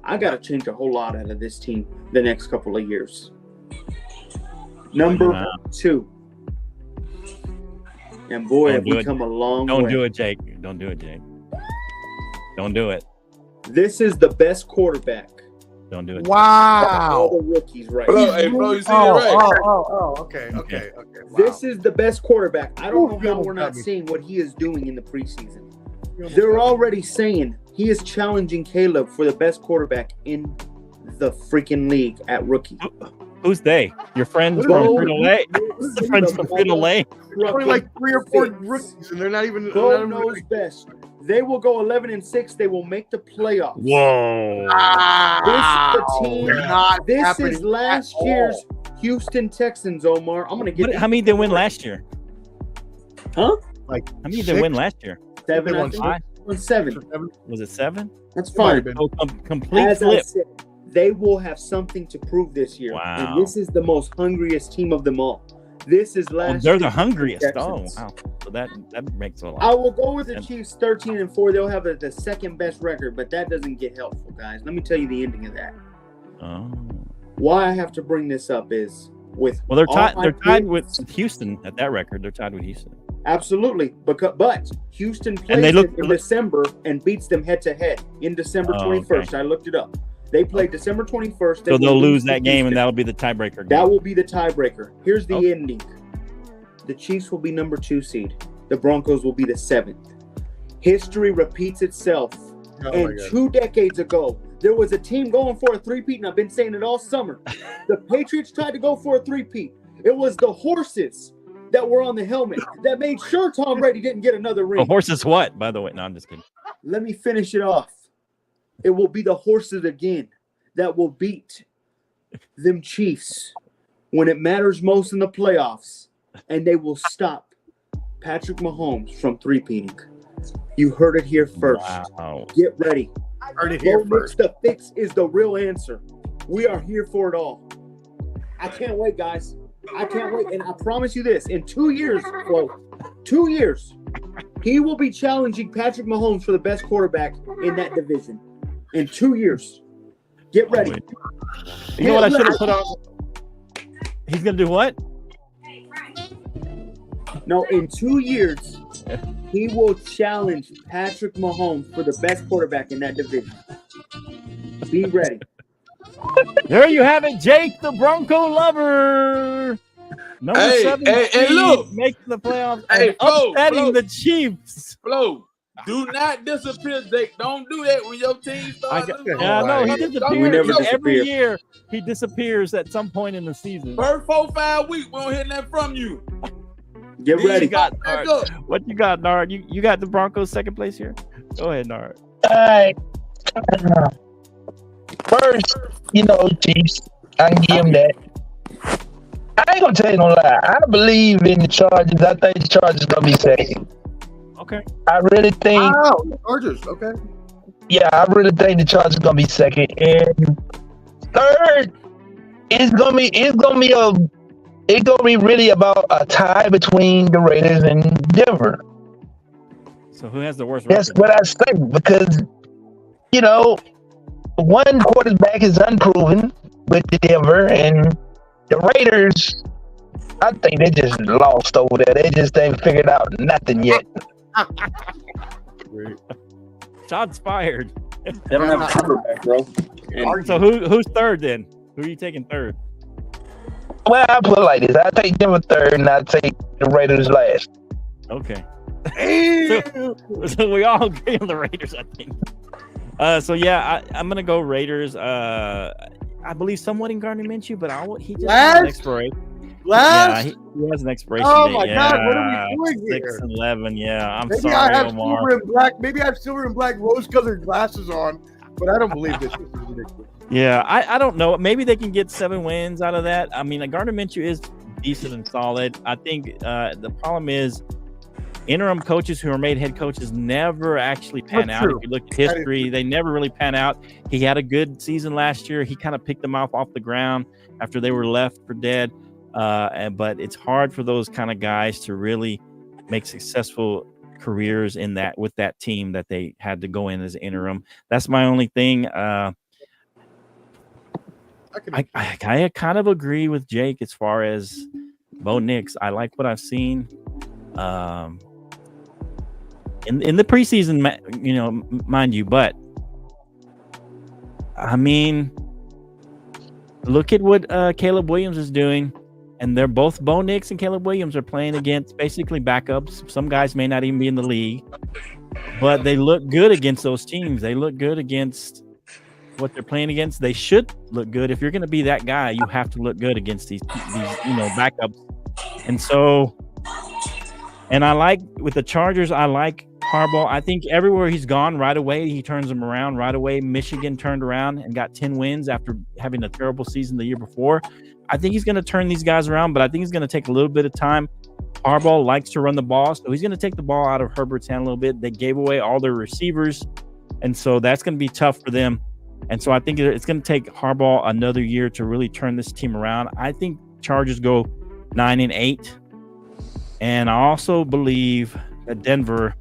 I got to change a whole lot out of this team the next couple of years. Number 2. And boy, have we come a long way. Don't do it, Jake. Don't do it, Jake. Don't do it. This is the best quarterback. Don't do it. Wow. All the rookies right now. Hey, bro, you see it right. Okay. Wow. This is the best quarterback. I don't know how we're not seeing what he is doing in the preseason. They're already saying he is challenging Caleb for the best quarterback in the freaking league at rookie. Who's they? Your friends from Frito-Lay? Friends from Frito-Lay? Only like 3 or 4 rookies, and they're not even. God knows best. They will go 11-6. They will make the playoffs. Whoa! This is last year's Houston Texans. Omar, I'm gonna get. How many did they win last year? Huh? Like how many did they win last year? 7. I think. 7. Was it 7? That's fine. So, complete As flip. I said, they will have something to prove this year. Wow. And this is the most hungriest team of them all. This is last. They're the hungriest. Texans. Oh, wow. So that makes a lot. I will go with the Chiefs 13-4. They'll have the second best record, but that doesn't get helpful, guys. Let me tell you the ending of that. Oh. Why I have to bring this up is with they're tied with Houston at that record. They're tied with Houston. Absolutely, but Houston plays them in December and beats them head to head in December 21st. Okay. I looked it up. They play December 21st. So they'll lose that game, and that'll be the tiebreaker game. That will be the tiebreaker. Here's the ending. The Chiefs will be number 2 seed. The Broncos will be the 7th. History repeats itself. And 2 decades ago, there was a team going for a three-peat, and I've been saying it all summer. The Patriots tried to go for a three-peat. It was the horses that were on the helmet that made sure Tom Brady didn't get another ring. The horses what, by the way? No, I'm just kidding. Let me finish it off. It will be the horses again that will beat them Chiefs when it matters most in the playoffs, and they will stop Patrick Mahomes from three-peating. You heard it here first. Wow. Get ready. Heard it here first. The fix is the real answer. We are here for it all. I can't wait, guys. I can't wait. And I promise you this, in 2 years, 2 years, he will be challenging Patrick Mahomes for the best quarterback in that division. In 2 years. Get ready. You know what I should have put on? He's going to do what? No, in 2 years, he will challenge Patrick Mahomes for the best quarterback in that division. Be ready. There you have it, Jake, the Bronco lover. Number Hey, 7 hey, seed, look. making the playoffs Hey, and Flo, upsetting Flo. the Chiefs. Flo, do not disappear, Jake. Don't do that when your team starts losing. Yeah, no, he We disappears. never Every disappear. year, he disappears at some point in the season. First 4-5 weeks, we don't hear nothing from you. Get Then ready. you pop back up. What you got, Nard? You got the Broncos second place here? Go ahead, Nard. All right. First, Chiefs. I can give them that. I ain't gonna tell you no lie. I believe in the Chargers. I think the Chargers gonna be second. Okay. I really think. Wow, Chargers. Okay. Yeah, I really think the Chargers gonna be second. And third, it's gonna be really about a tie between the Raiders and Denver. So who has the worst That's record? what I think because one quarterback is unproven with the Denver, and the Raiders, I think they just lost over there. They just ain't figured out nothing yet. Shots fired. They don't have a quarterback, bro. So who's third then? Who are you taking third? Well, I put it like this: I take Denver third, and I take the Raiders last. Okay. So we all agree on the Raiders, I think. So yeah, I'm gonna go Raiders. I believe somewhat in Gardner Minshew, but he just has an expiration. Last? Yeah, he has an expiration Oh date. my God, what are we doing 6 here? and 11. Yeah, I'm Maybe sorry, I have Omar. silver and black. Maybe I have silver and black rose-colored glasses on, but I don't believe this. This is ridiculous. Yeah, I don't know. Maybe they can get 7 wins out of that. I mean, Gardner Minshew is decent and solid. I think the problem is interim coaches who are made head coaches never actually pan That's out. true. If you look at history, they never really pan out. He had a good season last year. He kind of picked them off the ground after they were left for dead. But it's hard for those kind of guys to really make successful careers with that team that they had to go in as interim. That's my only thing. I kind of agree with Jake as far as Bo Nix. I like what I've seen. In the preseason, mind you, but I mean, look at what Caleb Williams is doing, and they're both Bo Nix and Caleb Williams are playing against basically backups. Some guys may not even be in the league, but they look good against those teams. They look good against what they're playing against. They should look good. If you're going to be that guy, you have to look good against these backups. And so, and I like with the Chargers, I like Harbaugh. I think everywhere he's gone right away, he turns them around right away. Michigan turned around and got 10 wins after having a terrible season the year before. I think he's going to turn these guys around, but I think it's going to take a little bit of time. Harbaugh likes to run the ball, so he's going to take the ball out of Herbert's hand a little bit. They gave away all their receivers, and so that's going to be tough for them. And so I think it's going to take Harbaugh another year to really turn this team around. I think Chargers go 9-8. And I also believe that Denver,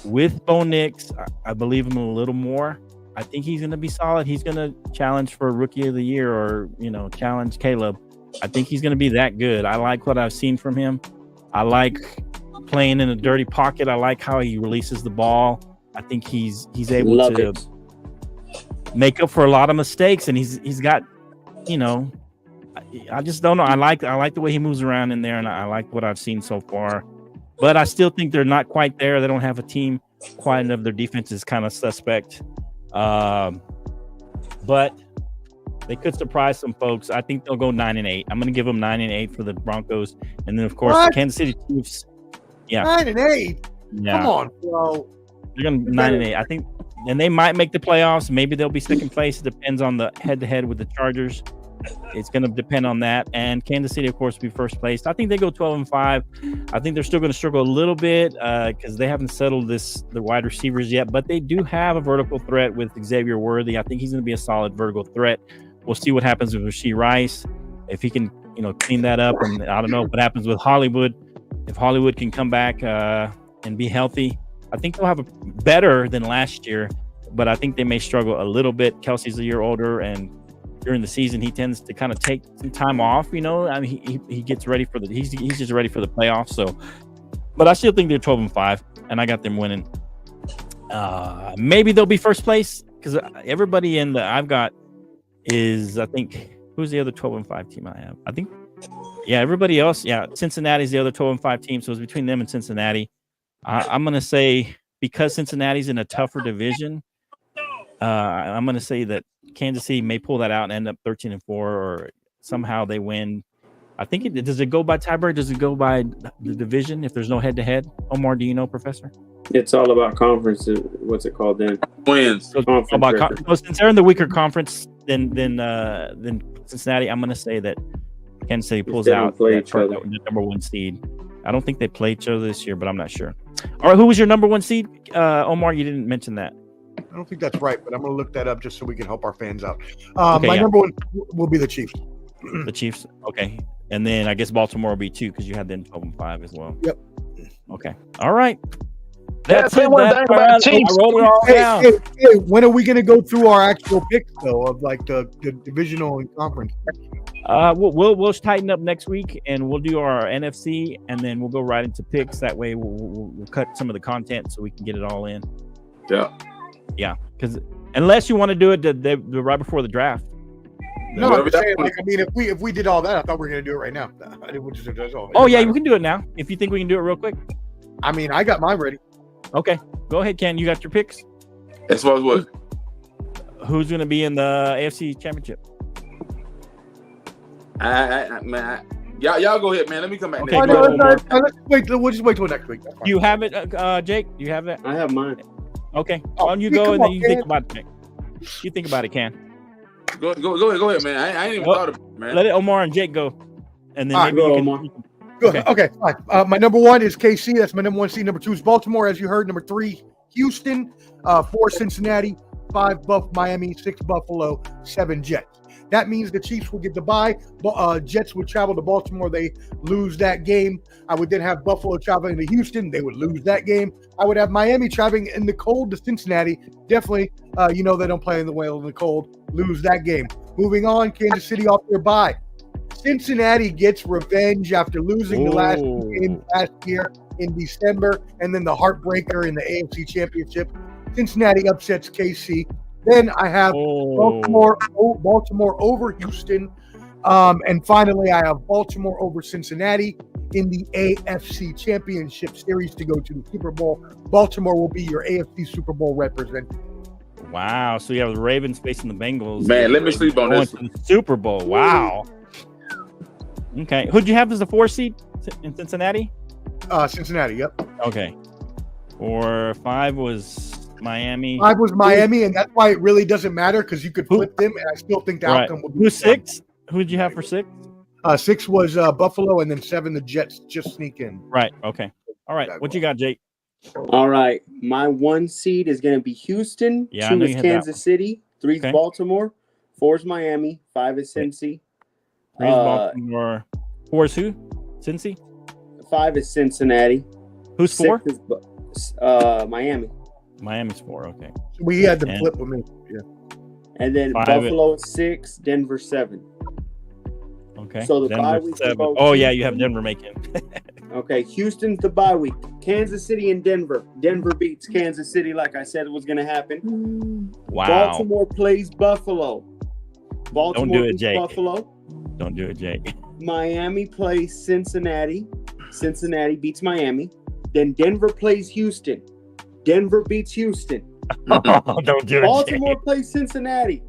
with Bo Nix, I believe him a little more. I think he's going to be solid. He's going to challenge for Rookie of the Year or, challenge Caleb. I think he's going to be that good. I like what I've seen from him. I like playing in a dirty pocket. I like how he releases the ball. I think he's able to make up for a lot of mistakes, and he's got, I just don't know. I like the way he moves around in there, and I like what I've seen so far. But I still think they're not quite there. They don't have a team quite enough. Their defense is kind of suspect. But they could surprise some folks. I think they'll go 9-8. I'm going to give them 9-8 for the Broncos, and then of course the Kansas City Chiefs. Yeah, 9-8. Yeah. Come on, bro. They're going to 9-8. I think, and they might make the playoffs. Maybe they'll be second place. It depends on the head-to-head with the Chargers. It's going to depend on that. And Kansas City, of course, will be first place. I think they go 12-5. I think they're still going to struggle a little bit because they haven't settled the wide receivers yet. But they do have a vertical threat with Xavier Worthy. I think he's going to be a solid vertical threat. We'll see what happens with Rashee Rice. If he can, clean that up. And I don't know what happens with Hollywood. If Hollywood can come back and be healthy, I think they'll have a better than last year. But I think they may struggle a little bit. Kelsey's a year older, and during the season, he tends to kind of take some time off. I mean, he gets ready for he's just ready for the playoffs. So, but I still think they're 12-5, and I got them winning. Maybe they'll be first place because everybody in the I've got is, I think, who's the other 12-5 team I have? I think, yeah, everybody else. Yeah, Cincinnati's the other 12-5 team. So it's between them and Cincinnati. I'm gonna say, because Cincinnati's in a tougher division, I'm gonna say that Kansas City may pull that out and end up 13-4, or somehow they win. I think does it go by tiebreak? Does it go by the division if there's no head-to-head? Omar, do you know, Professor? It's all about conference. What's it called then? Wins. So since they're in the weaker conference, then Cincinnati, I'm going to say that Kansas City pulls out the number 1 seed. I don't think they play each other this year, but I'm not sure. All right, who was your number 1 seed? Omar, you didn't mention that. I don't think that's right, but I'm going to look that up just so we can help our fans out. Okay, number 1 will be the Chiefs. The Chiefs, okay. And then I guess Baltimore will be 2 because you had them 12-5 as well. Yep. Okay. All right. That's it. I wrote it all down. Hey, when are we going to go through our actual picks, though, of like the divisional and conference? We'll tighten up next week, and we'll do our NFC, and then we'll go right into picks. That way, we'll cut some of the content so we can get it all in. Yeah. Because unless you want to do it the right before the draft. No, I'm just saying, if we did all that, I thought we were going to do it right now. Oh yeah, we can do it now. If you think we can do it real quick. I mean, I got mine ready. Okay, go ahead, Ken. You got your picks? As far as what? Who's going to be in the AFC Championship? Man, y'all go ahead, man. Let me come back. Okay, let's wait. We'll just wait till next week. Do you have it, Jake? Do you have it? I have mine. Okay. Why don't you go and then you think about it, Nick. You think about it, Ken. Go ahead, man. I ain't even thought of it, man. Let it Omar and Jake go, and then maybe you can. Good. Okay. Fine. My number 1 is KC. That's my number 1 seed. Number 2 is Baltimore, as you heard. Number 3, Houston. 4, Cincinnati. 5, Miami. 6, Buffalo. 7, Jets. That means the Chiefs will get the bye. Jets would travel to Baltimore. They lose that game. I would then have Buffalo traveling to Houston. They would lose that game. I would have Miami traveling in the cold to Cincinnati. Definitely, they don't play in the cold. Lose that game. Moving on, Kansas City off their bye. Cincinnati gets revenge after losing the last game last year in December, and then the heartbreaker in the AFC Championship. Cincinnati upsets KC. Then I have Baltimore over Houston. And finally, I have Baltimore over Cincinnati in the AFC Championship Series to go to the Super Bowl. Baltimore will be your AFC Super Bowl representative. Wow. So you have the Ravens facing the Bengals. Man, let me sleep on this. Super Bowl. Wow. Okay. Who'd you have as the 4 seed in Cincinnati? Cincinnati, yep. Okay. 5 was Miami. 5 was Miami, and that's why it really doesn't matter because you could flip them, and I still think the outcome would be. Who's 6? Who did you have for 6? 6 was Buffalo, and then 7 the Jets just sneak in. Right. Okay. All right. What you got, Jake? All right. My 1 seed is going to be Houston. Yeah, 2 is Kansas City. 3 is Baltimore. 4 is Miami. 5 is Cincy. 3 is Baltimore. 4 is who? Cincy? 5 is Cincinnati. Who's 4? 6 is Miami. Miami's 4. Okay. We had the flip with me. Yeah. And then Buffalo 6, Denver 7. Okay. So the Denver bye week. 7. Oh yeah, you have Denver making. Okay, Houston's the bye week. Kansas City and Denver. Denver beats Kansas City, like I said, was going to happen. Wow. Baltimore plays Buffalo. Baltimore Don't do it, beats Jake. Buffalo. Don't do it, Jake. Miami plays Cincinnati. Cincinnati beats Miami. Then Denver plays Houston. Denver beats Houston. Don't do it, Baltimore Jake. plays Cincinnati.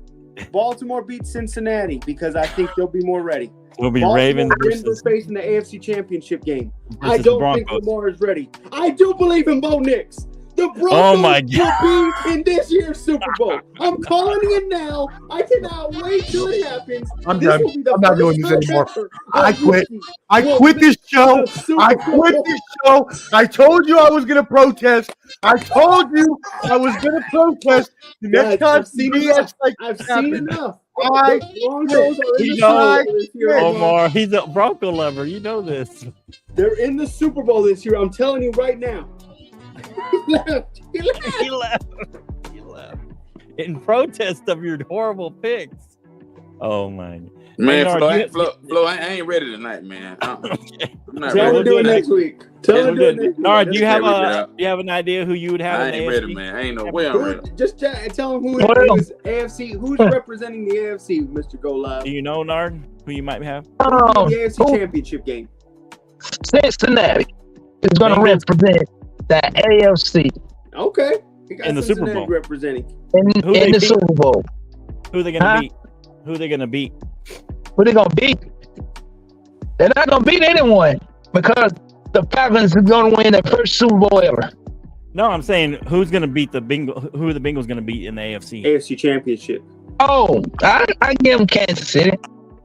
Baltimore beats Cincinnati because I think they'll be more ready. We'll be Baltimore, Ravens Denver versus facing the AFC Championship game. I versus don't Broncos. think Lamar is ready. I do believe in Bo Nix. The Broncos Oh my God. will be in this year's Super Bowl. I'm calling it now. I cannot wait till it happens. I'm This done. will be the I'm not first doing this time anymore. ever I a quit. rookie I will quit this show. the Super I quit Bowl. this show. I told you I was going to protest. I told you I was going to protest. The next Guys, time I've seen BS enough. like I've this seen happens. enough. I The Broncos are in the You Super know, Bowl this year. Omar, he's a Bronco lover. You know this. They're in the Super Bowl this year. I'm telling you right now. He left. He left. He left. In protest of your horrible picks. Oh my. Man, Nard, Flo, I ain't ready tonight, man. I'm not Tell ready. him to do it next week. Tell him to do it next week. Nard, do you have Let's do you have an idea who you would have I in the ain't AFC? ready, man. I ain't no way I'm ready. Just tell him who is AFC. Who's representing the AFC, Mr. Go Live? Do you know, Nard, who you might have? The AFC Championship game. Cincinnati is going to Bengals? represent the AFC Okay. He got In the Super Cincinnati Bowl. representing. in Who they the beat? Super Bowl. Who are they gonna Huh? beat? Who are they gonna beat? Who they going to beat? They're not going to beat anyone because the Falcons is going to win their first Super Bowl ever. No, I'm saying who's gonna beat the Bengals? Who are the Bengals gonna beat in the AFC? AFC Championship. Oh, I give them Kansas City.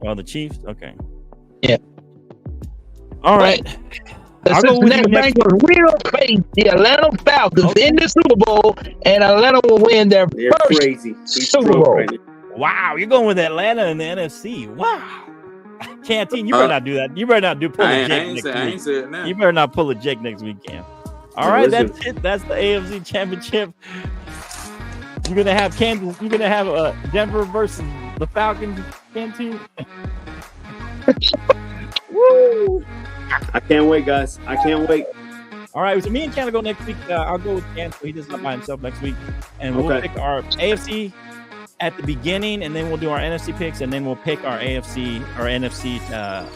Oh, the Chiefs. Okay. Yeah. All right. The I'll go with you Cincinnati next. Bengals will face the Atlanta Falcons in the Super Bowl, and Atlanta will win their They're first crazy. He's Super drunk Bowl. right now. Wow, you're going with Atlanta in the NFC. Wow. Canteen, you better not do that. You better not pull I a ain't Jake next week. said it now. You better not pull a Jake next weekend. All No, right, listen. that's it. That's the AFC Championship. You're gonna have Kansas. You're gonna have Denver versus the Falcons. Canteen. Woo! I can't wait, guys. I can't wait. All right, so me and Ken will go next week. I'll go with Ken, so he does not by himself next week, and we'll Okay. pick our AFC at the beginning, and then we'll do our NFC picks, and then we'll pick our AFC or NFC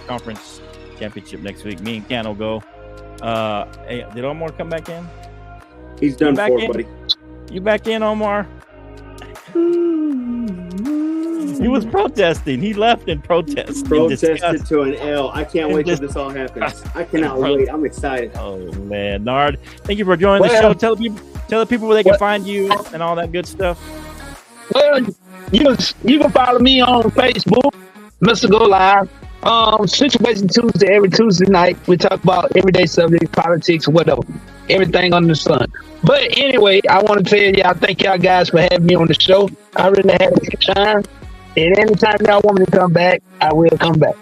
conference championship next week. Me and Ken will go. Hey, did Omar come back in? He's done back for, in? buddy. You back in, Omar? He was protesting. He left in protest. in Protested disgust. to an L. I can't wait till this all happens. I cannot wait. I'm excited. Oh man, Nard, thank you for joining the Well- show. Tell the people where they can find you and all that good stuff. Well, you can follow me on Facebook, Mr. Go Live. Situation Tuesday, every Tuesday night, we talk about everyday subjects, politics, whatever, everything under the sun. But anyway, I want to tell y'all, thank y'all guys for having me on the show. I really had a good time. And anytime y'all want me to come back, I will come back.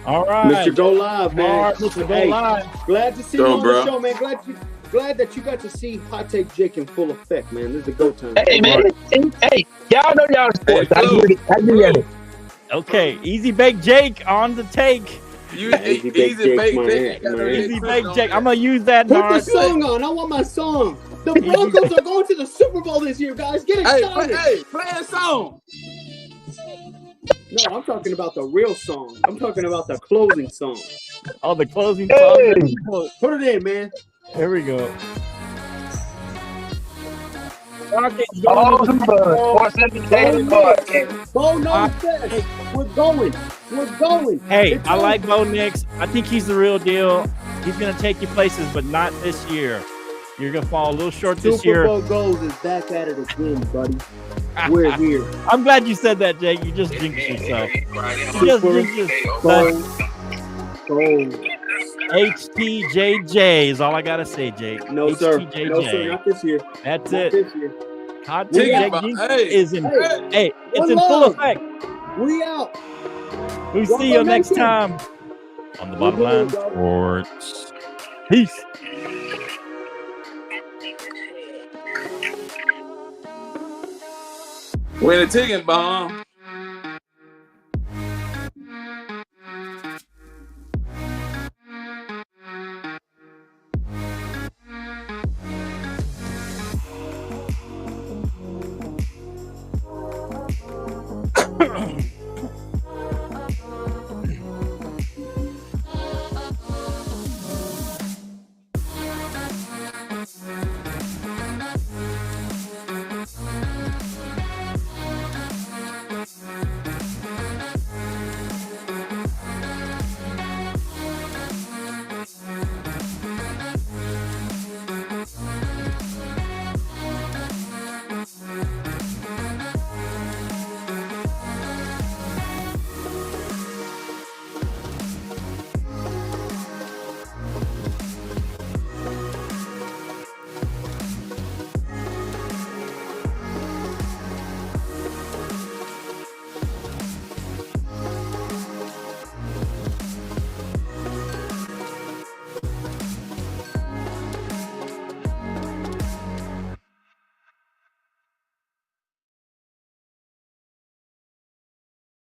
All right, Mr. Go Live, man. Nard, Mr. Go Hey, Live. glad to see Go, you on bro. the show, man. Glad that you got to see Hot Take Jake in full effect, man. This is a go time. Hey, man. Hey, y'all know y'all sports. Hey, I get it. Okay, Easy Bake Jake on the take. You Easy Bake easy Jake, bake my Jake. hat, man. Easy Bake Jake. I'm gonna use that, Put the Nard. song on. I want my song. The Broncos are going to the Super Bowl this year, guys. Get excited. Play a song. No, I'm talking about the real song. I'm talking about the closing song. Oh, the closing Hey. song. Put it in, man. Here we go. Rockets All going the to the Super Bowl. Sports Entertainment Podcast. Bo knows best. We're going. We're going. Hey, It's I on. like Bo Nix. I think he's the real deal. He's gonna take you places, but not this year. You're gonna fall a little short this Super year. Bowl goals is back at it again, buddy. We're here. I'm glad you said that, Jake. You just jinxed yourself. You just jinxed yourself. Goals. HTJJ is all I gotta say, Jake. No, sir. HTJJ. No, sir. Not this year. That's Not it. this year. Hot We take got- Jake Jinx hey, is in. hey, Hey, it's one in full love. effect. We out. We One see you more next nation. time on the Bottom Line Sports. Peace. When the ticking bomb.